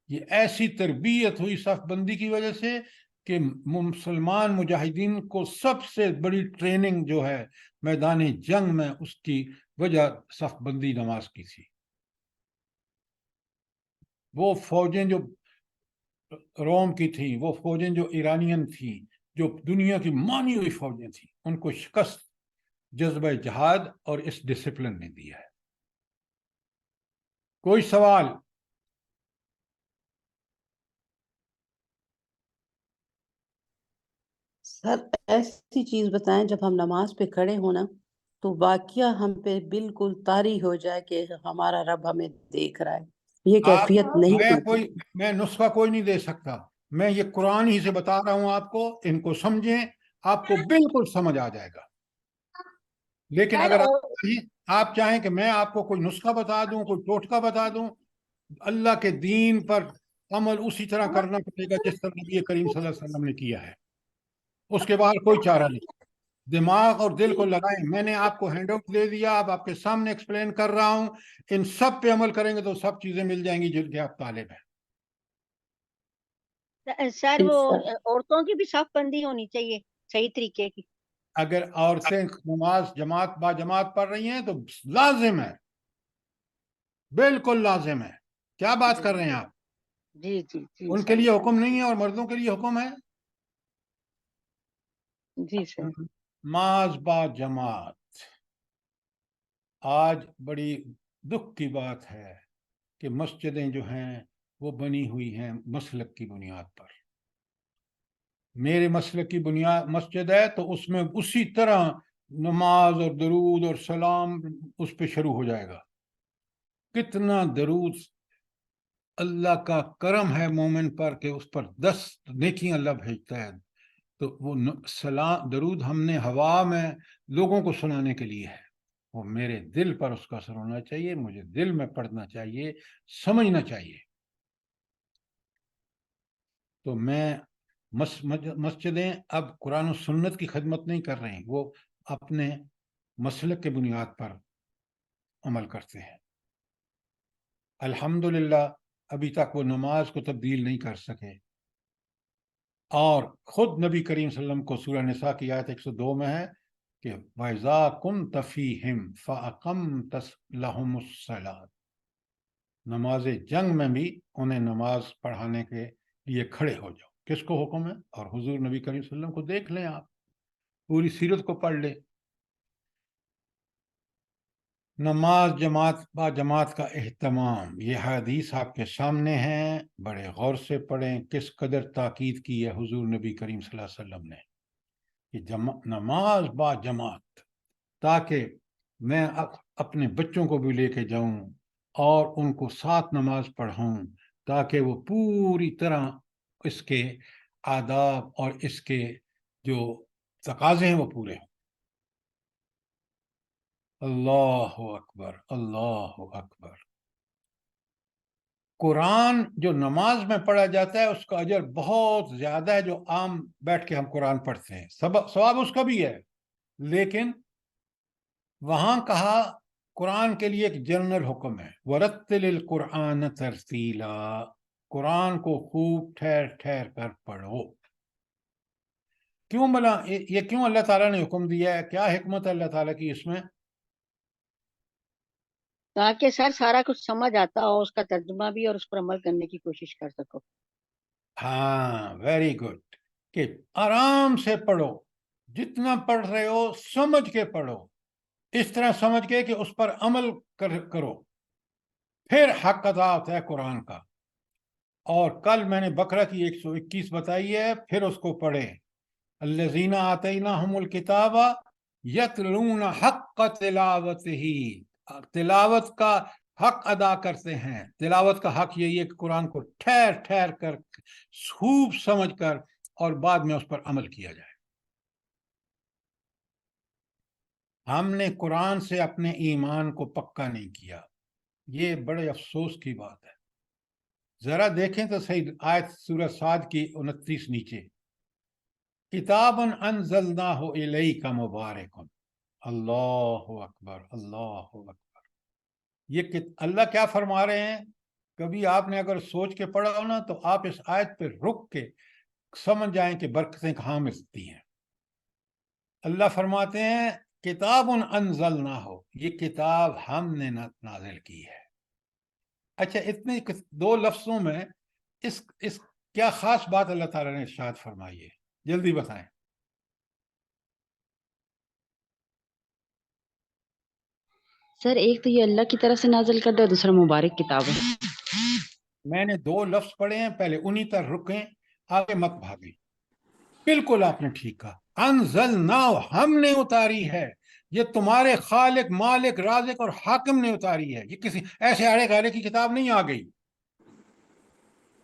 یہ ایسی تربیت ہوئی صف بندی کی وجہ سے کہ مسلمان مجاہدین کو سب سے بڑی ٹریننگ جو ہے میدان جنگ میں، اس کی وجہ صف بندی نماز کی تھی. وہ فوجیں جو روم کی تھیں، وہ فوجیں جو ایرانین تھیں، جو دنیا کی مانی ہوئی فوجیں تھیں، ان کو شکست جذبہ جہاد اور اس ڈسپلن نے دیا ہے. کوئی سوال؟ سر ایسی چیز بتائیں جب ہم نماز پہ کھڑے ہونا تو واقعہ ہم پہ بالکل طاری ہو جائے کہ ہمارا رب ہمیں دیکھ رہا ہے. یہ کیفیت نہیں ہوتی. میں نسخہ کوئی نہیں دے سکتا، میں یہ قرآن ہی سے بتا رہا ہوں آپ کو. ان کو سمجھیں، آپ کو بالکل سمجھ آ جائے گا. لیکن اگر آپ چاہیں کہ میں آپ کو کوئی نسخہ بتا دوں، کوئی ٹوٹکا بتا دوں، اللہ کے دین پر عمل اسی طرح کرنا پڑے گا جس طرح نبی کریم صلی اللہ علیہ وسلم نے کیا ہے. اس کے بعد کوئی چارہ نہیں. دماغ اور دل کو لگائیں. میں نے آپ کو ہینڈ آؤٹ دے دیا، اب آپ کے سامنے ایکسپلین کر رہا ہوں. ان سب پہ عمل کریں گے تو سب چیزیں مل جائیں گی جن کے آپ طالب ہیں. سر وہ انسان عورتوں کی بھی صف بندی ہونی چاہیے صحیح طریقے کی. اگر عورتیں نماز جماعت با جماعت پڑھ رہی ہیں تو لازم ہے، بالکل لازم ہے. کیا بات کر رہے ہیں آپ؟ جی جی جی ان کے سر. لیے حکم نہیں ہے اور مردوں کے لیے حکم ہے. جی سر. نماز با جماعت. آج بڑی دکھ کی بات ہے کہ مسجدیں جو ہیں وہ بنی ہوئی ہیں مسلک کی بنیاد پر. میرے مسلک کی بنیاد مسجد ہے تو اس میں اسی طرح نماز اور درود اور سلام اس پہ شروع ہو جائے گا. کتنا درود اللہ کا کرم ہے مومن پر کہ اس پر 10 نیکیاں اللہ بھیجتا ہے. تو وہ سلام درود ہم نے ہوا میں لوگوں کو سنانے کے لیے ہے، وہ میرے دل پر اس کا اثر ہونا چاہیے، مجھے دل میں پڑھنا چاہیے، سمجھنا چاہیے. تو میں مسجدیں اب قرآن و سنت کی خدمت نہیں کر رہے ہیں، وہ اپنے مسلک کے بنیاد پر عمل کرتے ہیں. الحمدللہ ابھی تک وہ نماز کو تبدیل نہیں کر سکے. اور خود نبی کریم صلی اللہ علیہ وسلم کو سورہ نساء کی آیت 102 میں ہے کہ وَإِذَا كُنْتَ فِيهِمْ فَأَقَمْتَ لَهُمُ الصَّلَاةَ. نماز جنگ میں بھی انہیں نماز پڑھانے کے لیے کھڑے ہو جاؤ. کس کو حکم ہے؟ اور حضور نبی کریم صلی اللہ علیہ وسلم کو دیکھ لیں، آپ پوری سیرت کو پڑھ لیں. نماز جماعت با جماعت کا اہتمام، یہ حدیث آپ کے سامنے ہے، بڑے غور سے پڑھیں کس قدر تاکید کی ہے حضور نبی کریم صلی اللہ علیہ وسلم نے کہ نماز با جماعت، تاکہ میں اپنے بچوں کو بھی لے کے جاؤں اور ان کو ساتھ نماز پڑھاؤں تاکہ وہ پوری طرح اس کے آداب اور اس کے جو تقاضے ہیں وہ پورے ہوں. اللہ اکبر، اللہ اکبر. قرآن جو نماز میں پڑھا جاتا ہے اس کا اجر بہت زیادہ ہے جو عام بیٹھ کے ہم قرآن پڑھتے ہیں، ثواب اس کا بھی ہے، لیکن وہاں کہا قرآن کے لیے ایک جنرل حکم ہے وَرَتِّلِ الْقُرْآنَ تَرْتِيلًا، قرآن کو خوب ٹھہر ٹھہر کر پڑھو. کیوں بلا یہ کیوں اللہ تعالیٰ نے حکم دیا ہے؟ کیا حکمت ہے اللہ تعالیٰ کی اس میں؟ تاکہ سر سارا کچھ سمجھ آتا ہو، اس کا ترجمہ بھی اور اس پر عمل کرنے کی کوشش کر سکو. ہاں ویری گڈ، کہ آرام سے پڑھو، جتنا پڑھ رہے ہو سمجھ کے پڑھو، اس طرح سمجھ کے کہ اس پر عمل کرو، پھر حق ادا ہوتا ہے قرآن کا. اور کل میں نے بقرہ کی 121 بتائی ہے، پھر اس کو پڑھیں. الذین آتیناہم الکتاب یتلون حق تلاوتہ، تلاوت کا حق ادا کرتے ہیں. تلاوت کا حق یہی ہے کہ قرآن کو ٹھہر ٹھہر کر خوب سمجھ کر اور بعد میں اس پر عمل کیا جائے. ہم نے قرآن سے اپنے ایمان کو پکا نہیں کیا، یہ بڑے افسوس کی بات ہے. ذرا دیکھیں تو صحیح آیت سورہ صاد کی 29 نیچے، کتاباً انزلناہ الیک مبارک. اللہ اکبر، اللہ اکبر. یہ اللہ کیا فرما رہے ہیں؟ کبھی آپ نے اگر سوچ کے پڑھا ہو نا تو آپ اس آیت پہ رک کے سمجھ جائیں کہ برکتیں کہاں ملتی ہیں. اللہ فرماتے ہیں کتاب انزلناہ، یہ کتاب ہم نے نازل کی ہے. اچھا اتنے 2 لفظوں میں اس کیا خاص بات اللہ تعالیٰ نے ارشاد فرمائی ہے؟ جلدی بتائیں. سر ایک تو یہ اللہ کی طرف سے نازل کردہ، دوسرا مبارک کتاب ہے. میں نے 2 لفظ پڑھے ہیں، پہلے انہی تر رکیں، آگے مت بھاگیں. بالکل آپ نے ٹھیک کہا، انزلنا ہم نے اتاری ہے، یہ تمہارے خالق مالک رازق اور حاکم نے اتاری ہے، یہ کسی ایسے آڑے گالے کی کتاب نہیں آ گئی.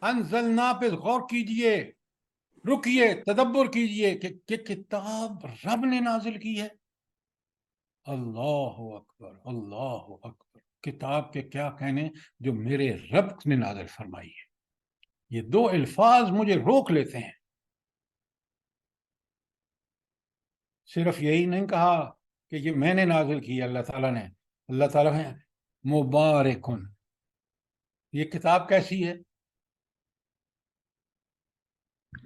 انزلنا پہ غور کیجئے، رکیے، تدبر کیجئے کہ کتاب رب نے نازل کی ہے. اللہ اکبر، اللہ اکبر. کتاب کے کیا کہنے جو میرے رب نے نازل فرمائی ہے. یہ 2 الفاظ مجھے روک لیتے ہیں. صرف یہی نہیں کہا کہ یہ میں نے نازل کی، اللہ تعالیٰ نے. اللہ تعالیٰ ہے مبارکن. یہ کتاب کیسی ہے؟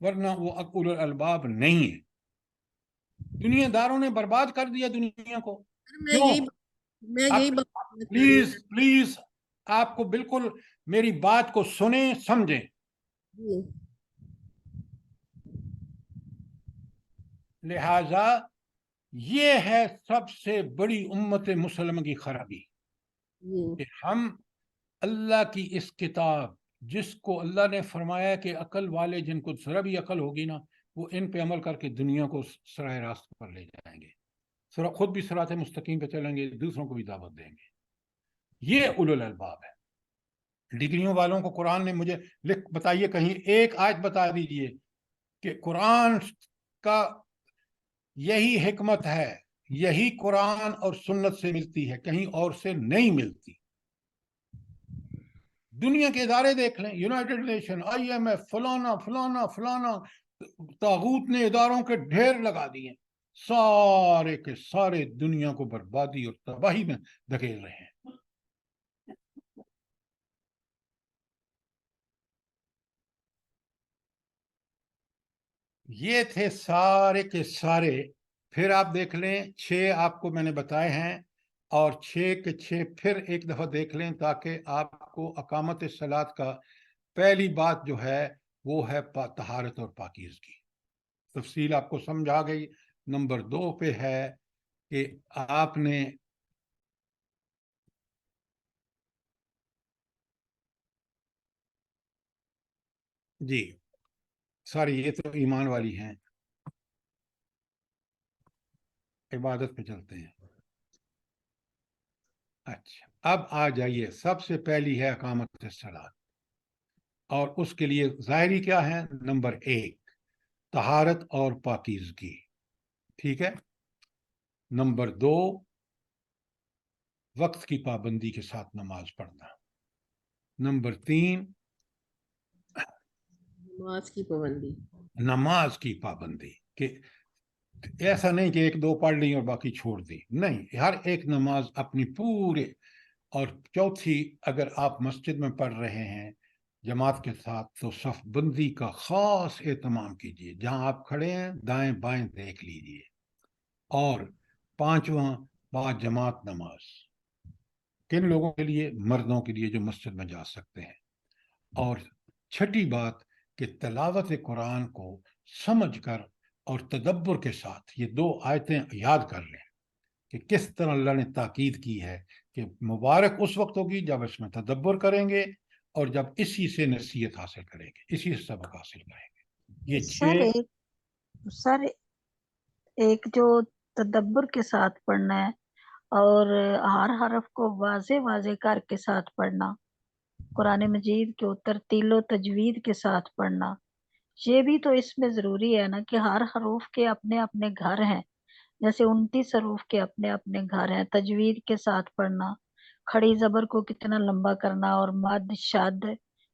ورنہ وہ اولو الالباب نہیں ہے. دنیا داروں نے برباد کر دیا دنیا کو. میں یہی بات پلیز پلیز آپ کو بالکل میری بات کو سنیں سمجھیں. لہذا یہ ہے سب سے بڑی امت مسلمہ کی خرابی کہ ہم اللہ کی اس کتاب جس کو اللہ نے فرمایا کہ عقل والے جن کو ذرا بھی عقل ہوگی نا وہ ان پہ عمل کر کے دنیا کو سرائے راست پر لے جائیں گے, خود بھی صراط مستقیم پہ چلیں گے, دوسروں کو بھی دعوت دیں گے. یہ اولو الالباب ہے. ڈگریوں والوں کو قرآن نے مجھے بتائیے کہیں ایک آیت بتا دیجئے کہ قرآن کا یہی حکمت ہے, یہی قرآن اور سنت سے ملتی ہے, کہیں اور سے نہیں ملتی. دنیا کے ادارے دیکھ لیں, یونائٹڈ نیشن, IMF, فلانا فلانا فلانا, طاغوت نے اداروں کے ڈھیر لگا دیے, سارے کے سارے دنیا کو بربادی اور تباہی میں دھکیل رہے ہیں. یہ تھے سارے کے سارے. پھر آپ دیکھ لیں 6 آپ کو میں نے بتائے ہیں, اور 6 کے 6 پھر ایک دفعہ دیکھ لیں تاکہ آپ کو اقامت صلاۃ کا پہلی بات جو ہے وہ ہے طہارت اور پاکیزگی. تفصیل آپ کو سمجھ آ گئی. نمبر 2 پہ ہے کہ آپ نے جی ساری یہ تو ایمان والی ہیں, عبادت پہ چلتے ہیں. اچھا اب آ جائیے, سب سے پہلی ہے اقامت الصلاۃ, اور اس کے لیے ظاہری کیا ہے؟ نمبر 1 طہارت اور پاکیزگی, ٹھیک ہے. نمبر 2 وقت کی پابندی کے ساتھ نماز پڑھنا. نمبر 3 نماز کی پابندی, کہ ایسا نہیں کہ 1-2 پڑھ لی اور باقی چھوڑ دی, نہیں, ہر ایک نماز اپنی پورے. اور چوتھی, اگر آپ مسجد میں پڑھ رہے ہیں جماعت کے ساتھ تو صف بندی کا خاص اہتمام کیجیے, جہاں آپ کھڑے ہیں دائیں بائیں دیکھ لیجیے. اور 5واں با جماعت نماز, کن لوگوں کے لیے؟ مردوں کے لیے جو مسجد میں جا سکتے ہیں. اور 6ٹھی بات کہ تلاوت قرآن کو سمجھ کر اور تدبر کے ساتھ, یہ 2 آیتیں یاد کر لیں کہ کس طرح اللہ نے تاکید کی ہے کہ مبارک اس وقت ہوگی جب اس میں تدبر کریں گے اور جب اسی سے نصیحت حاصل کریں گے, اسی سے سبق حاصل کریں گے. یہ 6 سر ایک جو تدبر کے ساتھ پڑھنا ہے اور ہر حرف کو واضح واضح کر کے ساتھ پڑھنا, قرآن مجید کے ترتیل و تجوید کے ساتھ پڑھنا, یہ بھی تو اس میں ضروری ہے نا کہ ہر حروف کے اپنے اپنے گھر ہیں, جیسے 29 حروف کے اپنے اپنے گھر ہیں. تجوید کے ساتھ پڑھنا, کھڑی زبر کو کتنا لمبا کرنا اور مد شد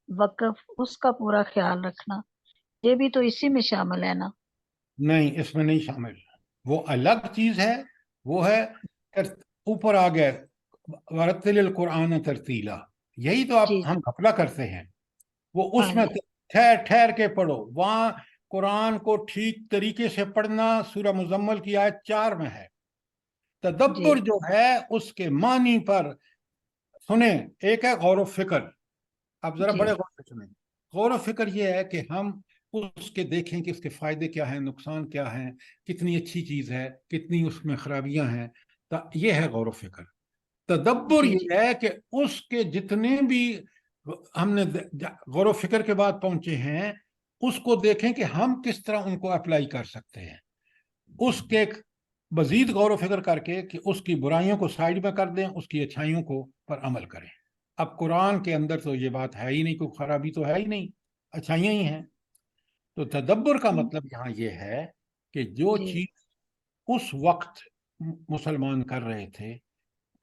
وقف اس کا پورا خیال رکھنا, یہ بھی تو اسی میں شامل ہے نا؟ نہیں, اس میں نہیں شامل, وہ الگ چیز ہے. وہ ہے اوپر آ گئے ورتل القرآن ترتیلا, یہی تو آپ ہم غفلہ کرتے ہیں. وہ اس میں ٹھہر کے پڑھو, وہاں قرآن کو ٹھیک طریقے سے پڑھنا سورہ مزمل کی آیت 4 میں ہے. تدبر جو ہے اس کے معنی پر سنیں, ایک ہے غور و فکر. آپ ذرا بڑے غور سے سنیں. غور و فکر یہ ہے کہ ہم اس کے دیکھیں کہ اس کے فائدے کیا ہیں, نقصان کیا ہیں, کتنی اچھی چیز ہے, کتنی اس میں خرابیاں ہیں. یہ ہے غور و فکر. تدبر یہ ہے کہ اس کے جتنے بھی ہم نے غور و فکر کے بعد پہنچے ہیں اس کو دیکھیں کہ ہم کس طرح ان کو اپلائی کر سکتے ہیں. اس کے مزید غور و فکر کر کے کہ اس کی برائیوں کو سائڈ میں کر دیں, اس کی اچھائیوں کو پر عمل کریں. اب قرآن کے اندر تو یہ بات ہے ہی نہیں, کوئی خرابی تو ہے ہی نہیں, اچھائیاں ہی ہیں. تو تدبر کا مطلب یہاں یہ ہے کہ جو چیز اس وقت مسلمان کر رہے تھے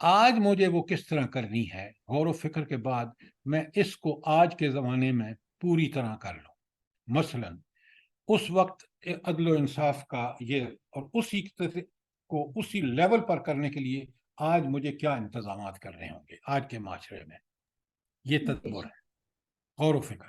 آج مجھے وہ کس طرح کرنی ہے, غور و فکر کے بعد میں اس کو آج کے زمانے میں پوری طرح کر لوں. مثلا اس وقت عدل و انصاف کا یہ, اور اسی کو اسی لیول پر کرنے کے لیے آج مجھے کیا انتظامات کر رہے ہوں گے آج کے معاشرے میں. یہ تدبر ہے, غور و فکر.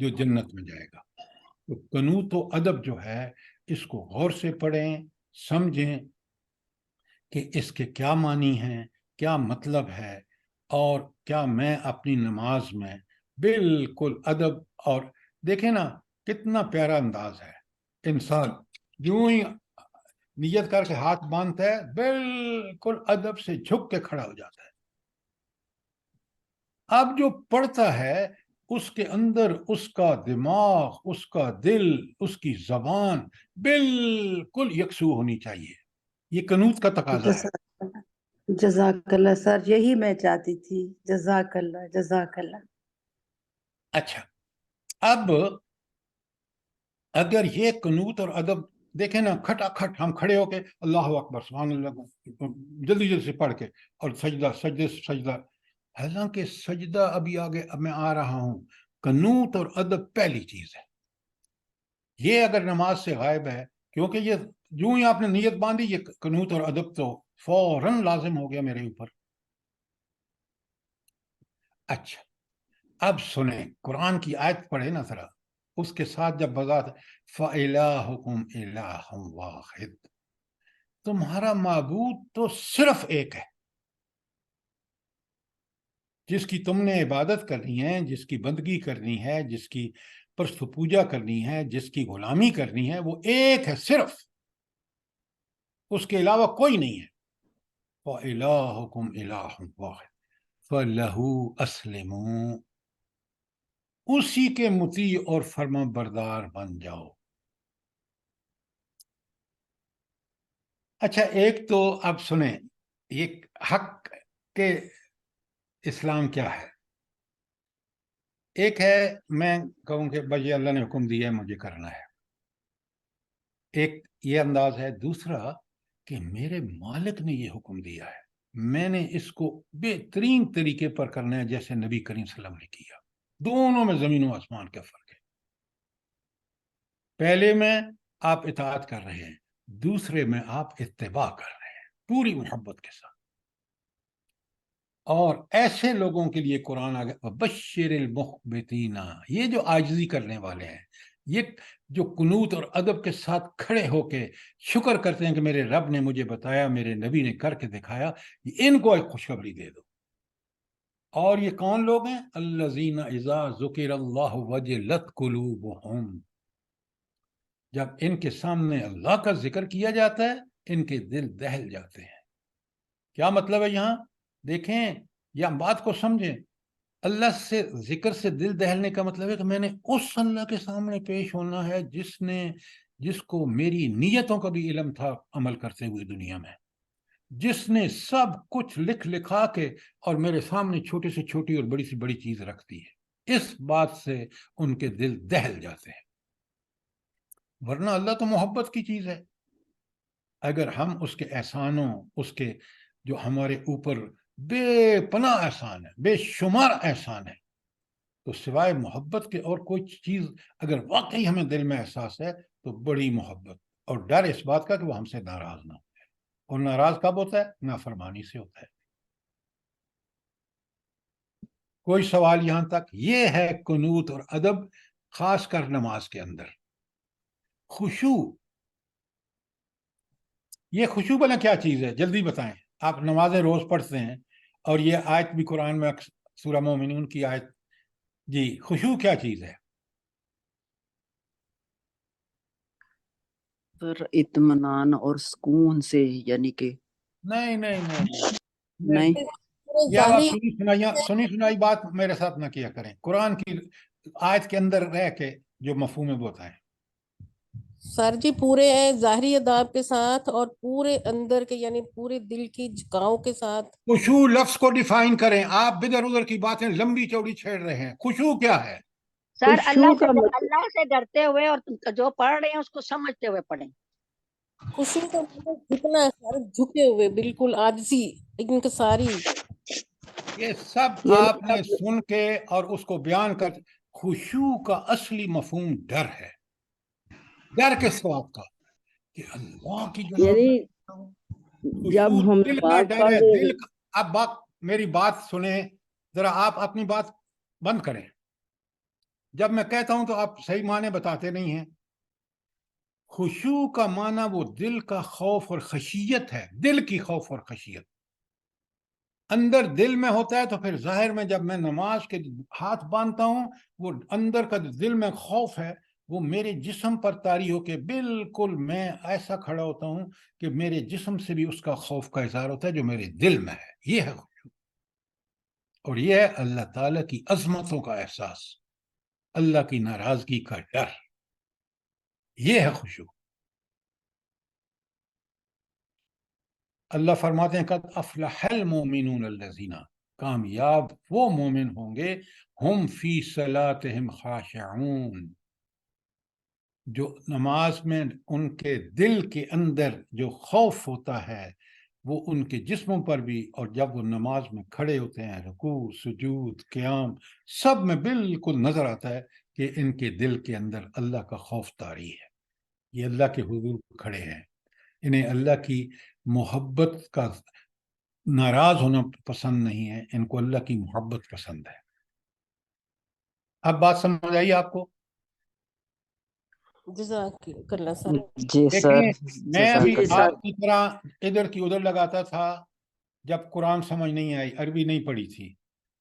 جو جنت میں جائے گا۔ تو قنوت و ادب جو ہے اس کو غور سے پڑھیں، سمجھیں کہ اس کے کیا معنی ہیں، کیا مطلب ہے، اور کیا میں اپنی نماز میں بالکل ادب، اور دیکھیں نا کتنا پیارا انداز ہے، انسان یوں ہی نیت کر کے ہاتھ باندھتا ہے، بالکل ادب سے جھک کے کھڑا ہو جاتا ہے۔ اب جو پڑھتا ہے اس کے اندر اس کا دماغ، اس کا دل، اس کی زبان بالکل یکسو ہونی چاہیے۔ یہ قنوت کا تقاضا ہے۔ جزاک اللہ سر، یہی میں چاہتی تھی۔ جزاک اللہ، جزاک اللہ۔ اچھا، اب اگر یہ قنوت اور ادب دیکھیں نا، کھٹا کھٹ ہم کھڑے ہو کے اللہ اکبر سبحان اللہ جلدی جلدی سے پڑھ کے، اور سجدہ سجدے سجدہ، حالانکہ سجدہ ابھی آگے اب میں آ رہا ہوں۔ قنوت اور ادب پہلی چیز ہے۔ یہ اگر نماز سے غائب ہے، کیونکہ یہ جو ہی آپ نے نیت باندھی، یہ قنوت اور ادب تو فوراً لازم ہو گیا میرے اوپر۔ اچھا، اب سنیں، قرآن کی آیت پڑھے نا ذرا، اس کے ساتھ جب بذات فَإِلَٰهُكُمْ إِلَٰهٌ وَاحِدٌ، تمہارا معبود تو صرف ایک ہے، جس کی تم نے عبادت کرنی ہے، جس کی بندگی کرنی ہے، جس کی پرست پوجا کرنی ہے، جس کی غلامی کرنی ہے، وہ ایک ہے صرف، اس کے علاوہ کوئی نہیں ہے۔ فَإِلَٰهُكُمْ إِلَٰهٌ وَاحِدٌ فَلَهُ أَسْلِمُوا، اسی کے مطیع اور فرما بردار بن جاؤ۔ اچھا، ایک تو اب سنیں، یہ حق کے اسلام کیا ہے؟ ایک ہے میں کہوں کہ بھائی اللہ نے حکم دیا ہے مجھے کرنا ہے، ایک یہ انداز ہے۔ دوسرا کہ میرے مالک نے یہ حکم دیا ہے، میں نے اس کو بہترین طریقے پر کرنا ہے جیسے نبی کریم صلی اللہ علیہ وسلم نے کیا۔ دونوں میں زمین و آسمان کا فرق ہے۔ پہلے میں آپ اطاعت کر رہے ہیں، دوسرے میں آپ اتباع کر رہے ہیں پوری محبت کے ساتھ۔ اور ایسے لوگوں کے لیے قرآن آ گیا بشر المخبتین، یہ جو عاجزی کرنے والے ہیں، یہ جو قنوت اور ادب کے ساتھ کھڑے ہو کے شکر کرتے ہیں کہ میرے رب نے مجھے بتایا، میرے نبی نے کر کے دکھایا، ان کو ایک خوشخبری دے دو۔ اور یہ کون لوگ ہیں؟ الذین اذا ذکر اللہ وجلت قلوبہم، جب ان کے سامنے اللہ کا ذکر کیا جاتا ہے ان کے دل دہل جاتے ہیں۔ کیا مطلب ہے یہاں؟ دیکھیں یا بات کو سمجھیں، اللہ سے ذکر سے دل دہلنے کا مطلب ہے کہ میں نے اس اللہ کے سامنے پیش ہونا ہے جس کو میری نیتوں کا بھی علم تھا عمل کرتے ہوئے دنیا میں، جس نے سب کچھ لکھ لکھا کے اور میرے سامنے چھوٹی سے چھوٹی اور بڑی سے بڑی چیز رکھتی ہے۔ اس بات سے ان کے دل دہل جاتے ہیں، ورنہ اللہ تو محبت کی چیز ہے۔ اگر ہم اس کے احسانوں، اس کے جو ہمارے اوپر بے پناہ احسان ہے، بے شمار احسان ہے، تو سوائے محبت کے اور کوئی چیز اگر واقعی ہمیں دل میں احساس ہے تو بڑی محبت اور ڈر اس بات کا کہ وہ ہم سے ناراض نہ ہو۔ اور ناراض کب ہوتا ہے؟ نافرمانی سے ہوتا ہے۔ کوئی سوال یہاں تک؟ یہ ہے قنوت اور ادب، خاص کر نماز کے اندر۔ خشوع، یہ خشوع بنا کیا چیز ہے؟ جلدی بتائیں۔ آپ نمازیں روز پڑھتے ہیں اور یہ آیت بھی قرآن میں سورہ مومنون کی آیت، جی خشوع کیا چیز ہے؟ پر اطمینان اور سکون سے، یعنی کہ نہیں نہیں نہیں نہیں، یہ اب آپ سنی سنائی بات میرے ساتھ نہ کیا کریں، قرآن کی آیت کے اندر رہ کے جو مفہوم ہے وہ بتائیں۔ سر جی پورے ظاہری اداب کے ساتھ اور پورے اندر کے یعنی پورے دل کی جھکاؤں کے ساتھ۔ خشوع لفظ کو ڈیفائن کریں، آپ بدر ادھر کی باتیں لمبی چوڑی چھیڑ رہے ہیں۔ خشوع کیا ہے؟ سر خشوع کا اللہ سے ڈرتے ہوئے اور جو پڑھ رہے ہیں اس کو سمجھتے ہوئے پڑھیں۔ خشوع کا مطلب جھکنا ہے سر، جھکے ہوئے، بالکل عاجزی، انکساری۔ یہ سب آپ نے سن کے اور اس کو بیان کر، خشوع کا اصلی مفہوم ڈر ہے۔ ڈر کس بات کا؟ کہ اللہ کی یعنی جب ہم دل کا ڈر ہے، دل کا۔ اب میری بات سنیں ذرا، آپ اپنی بات بند کریں۔ جب میں کہتا ہوں تو آپ صحیح معنی بتاتے نہیں ہیں. خشوع کا معنی وہ دل کا خوف اور خشیت ہے، دل کی خوف اور خشیت اندر دل میں ہوتا ہے. تو پھر ظاہر میں جب میں نماز کے ہاتھ باندھتا ہوں، وہ اندر کا دل میں خوف ہے وہ میرے جسم پر طاری ہو کے بالکل میں ایسا کھڑا ہوتا ہوں کہ میرے جسم سے بھی اس کا خوف کا اظہار ہوتا ہے جو میرے دل میں ہے. یہ ہے خشوع، اور یہ ہے اللہ تعالیٰ کی عظمتوں کا احساس، اللہ کی ناراضگی کا ڈر. یہ ہے خشوع. اللہ فرماتے ہیں قد افلح المؤمنون الذین، کامیاب وہ مومن ہوں گے ہم فی صلاتہم خاشعون، جو نماز میں ان کے دل کے اندر جو خوف ہوتا ہے وہ ان کے جسموں پر بھی، اور جب وہ نماز میں کھڑے ہوتے ہیں رکوع سجود قیام سب میں بالکل نظر آتا ہے کہ ان کے دل کے اندر اللہ کا خوف طاری ہے. یہ اللہ کے حضور کھڑے ہیں، انہیں اللہ کی محبت کا ناراض ہونا پسند نہیں ہے، ان کو اللہ کی محبت پسند ہے. اب بات سمجھ آئی آپ کو؟ جزاک اللہ سر. جی سر، دیکھیں میں ابھی جزاک اللہ. آپ کی طرح ادھر کی ادھر لگاتا تھا جب قرآن سمجھ نہیں آئی، عربی نہیں پڑھی تھی.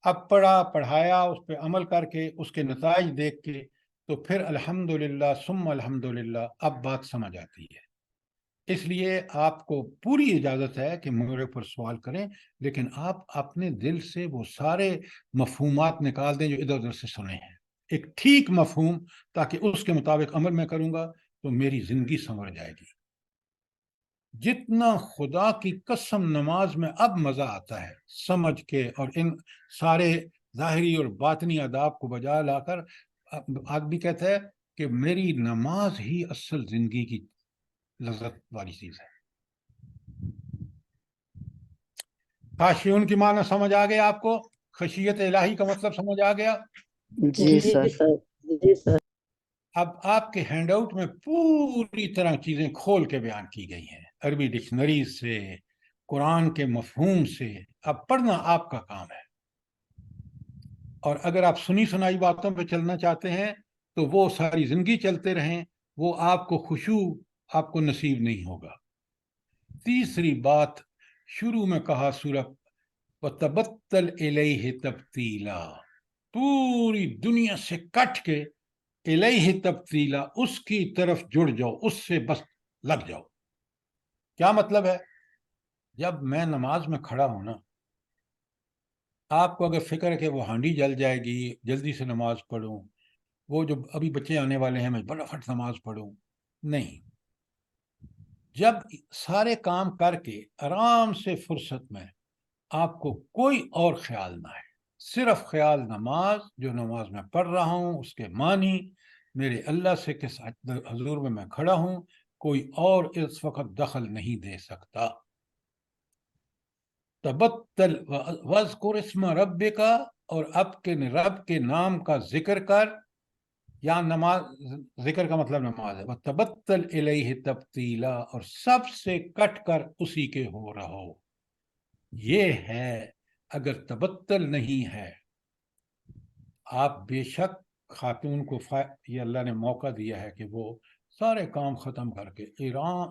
اب پڑھا پڑھایا، اس پہ عمل کر کے اس کے نتائج دیکھ کے تو پھر الحمدللہ ثم الحمدللہ اب بات سمجھ آتی ہے. اس لیے آپ کو پوری اجازت ہے کہ میرے پر سوال کریں، لیکن آپ اپنے دل سے وہ سارے مفہومات نکال دیں جو ادھر ادھر سے سنے ہیں، ایک ٹھیک مفہوم، تاکہ اس کے مطابق عمل میں کروں گا تو میری زندگی سنور جائے گی. جتنا خدا کی قسم نماز میں اب مزہ آتا ہے سمجھ کے، اور ان سارے ظاہری اور باطنی آداب کو بجا لا کر آدمی کہتا ہے کہ میری نماز ہی اصل زندگی کی لذت والی چیز ہے. خاشعون کی معنی سمجھ آ گیا آپ کو؟ خشیت الہی کا مطلب سمجھ آ گیا؟ جی سر. جی سر. اب آپ کے ہینڈ آؤٹ میں پوری طرح چیزیں کھول کے بیان کی گئی ہیں، عربی ڈکشنری سے، قرآن کے مفہوم سے. اب پڑھنا آپ کا کام ہے، اور اگر آپ سنی سنائی باتوں پہ چلنا چاہتے ہیں تو وہ ساری زندگی چلتے رہیں، وہ آپ کو خشوع آپ کو نصیب نہیں ہوگا. تیسری بات شروع میں کہا سورہ وَتَبَتَّلْ إِلَيْهِ تَبْتِيلًا، پوری دنیا سے کٹ کے الیہ تبتیلا، اس کی طرف جڑ جاؤ، اس سے بس لگ جاؤ. کیا مطلب ہے؟ جب میں نماز میں کھڑا ہوں نا، آپ کو اگر فکر ہے کہ وہ ہانڈی جل جائے گی جلدی سے نماز پڑھوں، وہ جو ابھی بچے آنے والے ہیں میں فٹافٹ نماز پڑھوں، نہیں. جب سارے کام کر کے آرام سے فرصت میں آپ کو کوئی اور خیال نہ ہے، صرف خیال نماز، جو نماز میں پڑھ رہا ہوں اس کے معنی، میرے اللہ سے کس حضور میں کھڑا ہوں، کوئی اور اس وقت دخل نہیں دے سکتا. تبتل واذکر اسم ربک، اور اب کے رب کے نام کا ذکر کر. یا نماز، ذکر کا مطلب نماز ہے. وَتَبَتَّلْ إِلَيْهِ تَبْتِيلًا، اور سب سے کٹ کر اسی کے ہو رہو. یہ ہے. اگر تبتل نہیں ہے، آپ بے شک خاتون کو یہ اللہ نے موقع دیا ہے کہ وہ سارے کام ختم کر کے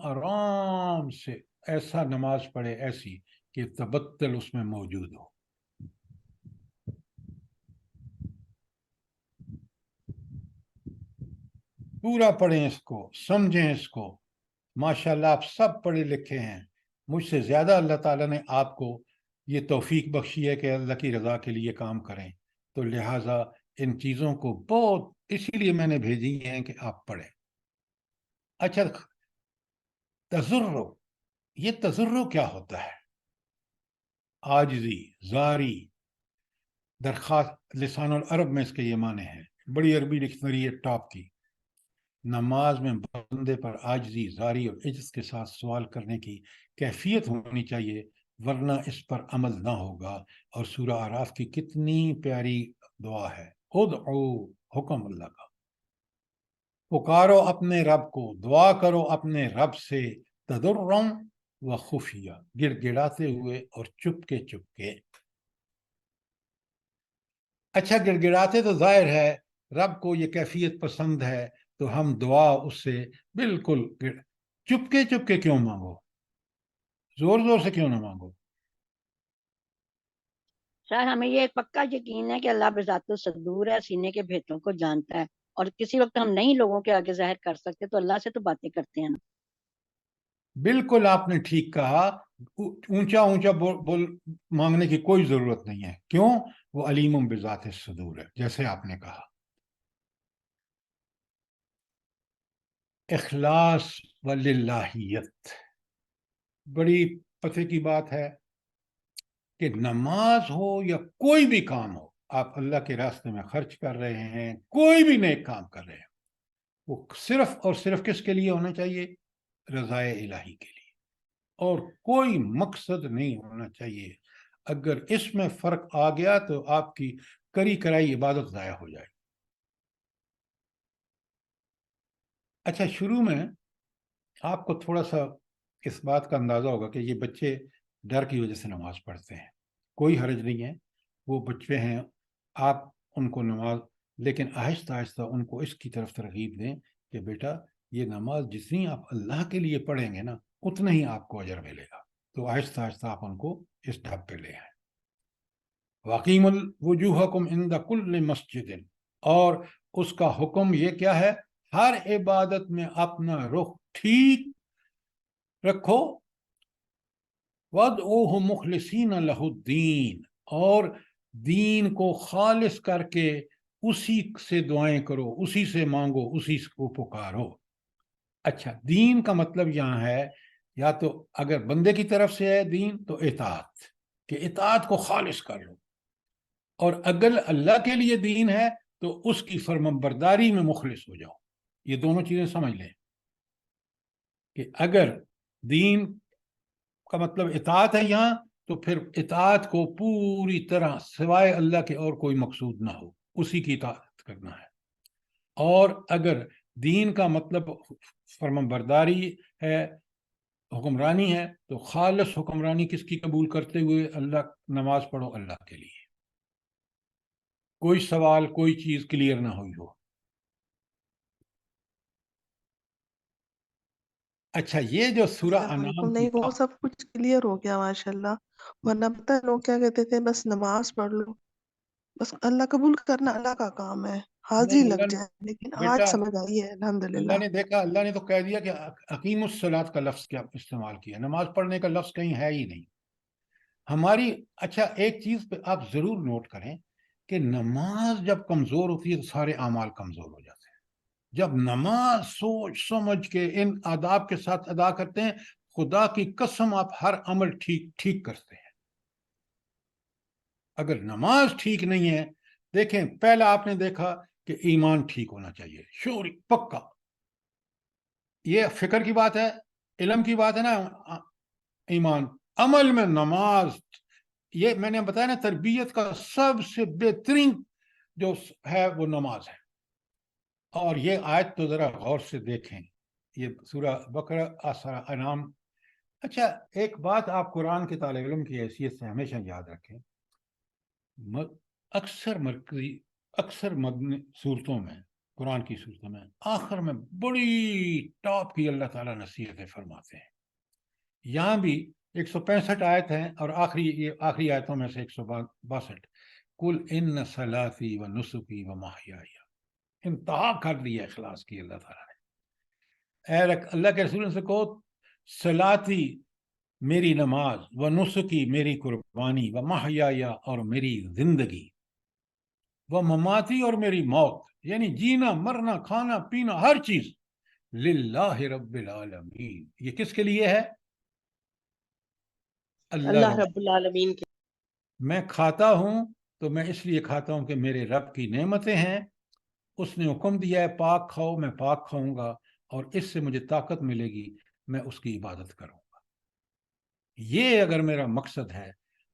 آرام سے ایسا نماز پڑھے، ایسی کہ تبتل اس میں موجود ہو. پورا پڑھیں اس کو، سمجھیں اس کو. ماشاءاللہ آپ سب پڑھے لکھے ہیں، مجھ سے زیادہ اللہ تعالیٰ نے آپ کو یہ توفیق بخشی ہے کہ اللہ کی رضا کے لیے کام کریں، تو لہٰذا ان چیزوں کو بہت، اسی لیے میں نے بھیجی ہیں کہ آپ پڑھیں. اچھا، تضرع، یہ تضرع کیا ہوتا ہے؟ عاجزی، زاری، درخواست. لسان العرب میں اس کے یہ معنی ہیں، بڑی عربی ڈکشنری ہے ٹاپ کی. نماز میں بندے پر عاجزی، زاری اور عجز کے ساتھ سوال کرنے کی کیفیت ہونی چاہیے، ورنہ اس پر عمل نہ ہوگا. اور سورہ اعراف کی کتنی پیاری دعا ہے، ادعو، حکم اللہ کا، پکارو اپنے رب کو، دعا کرو اپنے رب سے، تضرعا و خفیہ، گڑ گڑاتے ہوئے اور چپ کے. اچھا، گڑ گڑاتے تو ظاہر ہے رب کو یہ کیفیت پسند ہے تو ہم دعا اس سے بالکل چپکے چپکے کیوں مانگو، زور زور سے کیوں نہ مانگو. سر ہمیں یہ پکا یقین ہے کہ اللہ بذات الصدور ہے، سینے کے بھیتوں کو جانتا ہے، اور کسی وقت ہم نہیں لوگوں کے آگے ظاہر کر سکتے تو اللہ سے تو باتیں کرتے ہیں نا. بالکل آپ نے ٹھیک کہا، اونچا اونچا بول مانگنے کی کوئی ضرورت نہیں ہے. کیوں؟ وہ علیم بذات الصدور ہے، جیسے آپ نے کہا. اخلاص وللہیت، بڑی پتے کی بات ہے کہ نماز ہو یا کوئی بھی کام ہو، آپ اللہ کے راستے میں خرچ کر رہے ہیں، کوئی بھی نیک کام کر رہے ہیں، وہ صرف اور صرف کس کے لیے ہونا چاہیے؟ رضائے الہی کے لیے، اور کوئی مقصد نہیں ہونا چاہیے. اگر اس میں فرق آ گیا تو آپ کی کری کرائی عبادت ضائع ہو جائے. اچھا، شروع میں آپ کو تھوڑا سا اس بات کا اندازہ ہوگا کہ یہ بچے ڈر کی وجہ سے نماز پڑھتے ہیں. کوئی حرج نہیں ہے، وہ بچے ہیں، آپ ان کو نماز، لیکن آہستہ آہستہ ان کو اس کی طرف ترغیب دیں کہ بیٹا یہ نماز جتنی آپ اللہ کے لیے پڑھیں گے نا اتنا ہی آپ کو اجر ملے گا. تو آہستہ آہستہ آپ ان کو اس ڈھب پہ لے آئیں. وَأَقِیمُوا وُجُوهَکُمْ عِنْدَ كُلِّ مَسْجِدٍ، اور اس کا حکم یہ کیا ہے؟ ہر عبادت میں اپنا رخ ٹھیک رکھو. وَادْعُوهُ مُخْلِصِينَ لَهُ الدِّينَ، اور دین کو خالص کر کے اسی سے دعائیں کرو، اسی سے مانگو، اسی کو پکارو. اچھا، دین کا مطلب یہاں ہے یا تو اگر بندے کی طرف سے ہے دین تو اطاعت، کہ اطاعت کو خالص کر لو، اور اگر اللہ کے لیے دین ہے تو اس کی فرمانبرداری میں مخلص ہو جاؤ. یہ دونوں چیزیں سمجھ لیں کہ اگر دین کا مطلب اطاعت ہے یہاں، تو پھر اطاعت کو پوری طرح سوائے اللہ کے اور کوئی مقصود نہ ہو، اسی کی اطاعت کرنا ہے. اور اگر دین کا مطلب فرمانبرداری ہے، حکمرانی ہے، تو خالص حکمرانی کس کی قبول کرتے ہوئے؟ اللہ. نماز پڑھو اللہ کے لیے، کوئی سوال کوئی چیز کلیئر نہ ہوئی ہو. اچھا، یہ جو سورہ السلام انعام علیکم. کی نہیں وہ سب کچھ کلیئر ہو گیا ماشاءاللہ. ورنہ پتہ ہے لوگ کیا کہتے تھے؟ بس نماز پڑھ لو، بس اللہ قبول کرنا اللہ کا کام ہے، حاضری نہیں، لگ اللہ نے جائے. لیکن آج بیٹا، سمجھ آئی ہے الحمدللہ. اللہ نے دیکھا، اللہ نے تو کہہ دیا کہ اقیم الصلاۃ کا لفظ کیا استعمال کیا، نماز پڑھنے کا لفظ کہیں ہے ہی نہیں ہماری. اچھا، ایک چیز پہ آپ ضرور نوٹ کریں کہ نماز جب کمزور ہوتی ہے تو سارے اعمال کمزور ہو جاتے ہیں. جب نماز سوچ سمجھ کے ان آداب کے ساتھ ادا کرتے ہیں، خدا کی قسم آپ ہر عمل ٹھیک کرتے ہیں. اگر نماز ٹھیک نہیں ہے، دیکھیں پہلا آپ نے دیکھا کہ ایمان ٹھیک ہونا چاہیے، شعور پکا. یہ فکر کی بات ہے، علم کی بات ہے نا. ایمان، عمل میں نماز، یہ میں نے بتایا نا تربیت کا سب سے بہترین جو ہے وہ نماز ہے. اور یہ آیت تو ذرا غور سے دیکھیں، یہ سورہ بقرہ سورہ انعام. اچھا، ایک بات آپ قرآن کے طالب علم کی حیثیت سے ہمیشہ یاد رکھیں، اکثر مدنی صورتوں میں، قرآن کی صورتوں میں آخر میں بڑی ٹاپ کی اللہ تعالیٰ نصیحتیں فرماتے ہیں. یہاں بھی 165 آیت ہیں، اور آخری آیتوں میں سے 162. قل ان صلاتی و نسکی و محیای، انتہا کر دی ہے اخلاص کی اللہ تعالیٰ نے. اللہ کے رسول سے کہو صلاتی میری نماز، و نسکی میری قربانی، و محیای اور میری زندگی، و مماتی اور میری موت، یعنی جینا مرنا کھانا پینا ہر چیز للہ رب العالمین. یہ کس کے لیے ہے؟ اللہ رب العالمین کے. میں کھاتا ہوں تو میں اس لیے کھاتا ہوں کہ میرے رب کی نعمتیں ہیں، اس نے حکم دیا ہے پاک کھاؤ، میں پاک کھاؤں گا، اور اس سے مجھے طاقت ملے گی، میں اس کی عبادت کروں گا. یہ اگر میرا مقصد ہے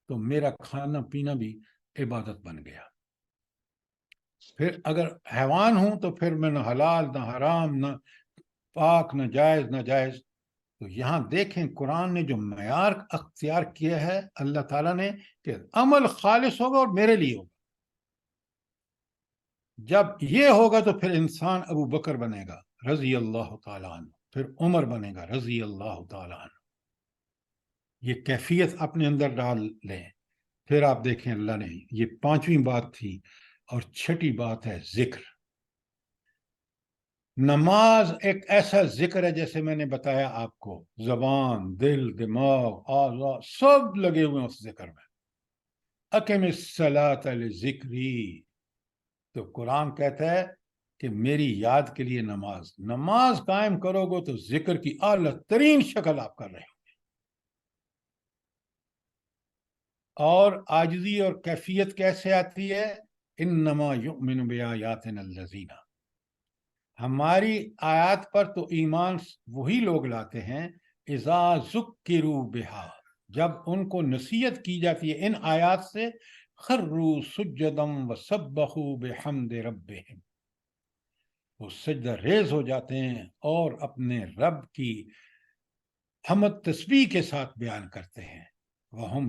تو میرا کھانا پینا بھی عبادت بن گیا. پھر اگر حیوان ہوں تو پھر میں نہ حلال نہ حرام، نہ پاک نہ جائز نہ جائز. تو یہاں دیکھیں قرآن نے جو معیار اختیار کیا ہے اللہ تعالیٰ نے، کہ عمل خالص ہوگا اور میرے لیے ہوگا. جب یہ ہوگا تو پھر انسان ابو بکر بنے گا رضی اللہ تعالیٰ عنہ، پھر عمر بنے گا رضی اللہ تعالیٰ عنہ. یہ کیفیت اپنے اندر ڈال لیں. پھر آپ دیکھیں اللہ نے، یہ 5ویں بات تھی. اور 6ٹھی بات ہے ذکر. نماز ایک ایسا ذکر ہے جیسے میں نے بتایا آپ کو، زبان، دل، دماغ، اعضاء سب لگے ہوئے ہیں اس ذکر میں. اقم الصلاۃ لذکری، تو قرآن کہتا ہے کہ میری یاد کے لیے نماز قائم کرو گے تو ذکر کی اعلیٰ ترین شکل آپ کر رہے ہو. اور عاجزی اور کیفیت کیسے آتی ہے؟ انما یؤمن بآیاتنا الذین، ہماری آیات پر تو ایمان وہی لوگ لاتے ہیں اذا ذکروا بہا، جب ان کو نصیحت کی جاتی ہے ان آیات سے، خروا سجدا وسبحوا بحمد ربہم، وہ سجدہ ریز ہو جاتے ہیں اور اپنے رب کی حمد تسبیح کے ساتھ بیان کرتے ہیں. وہم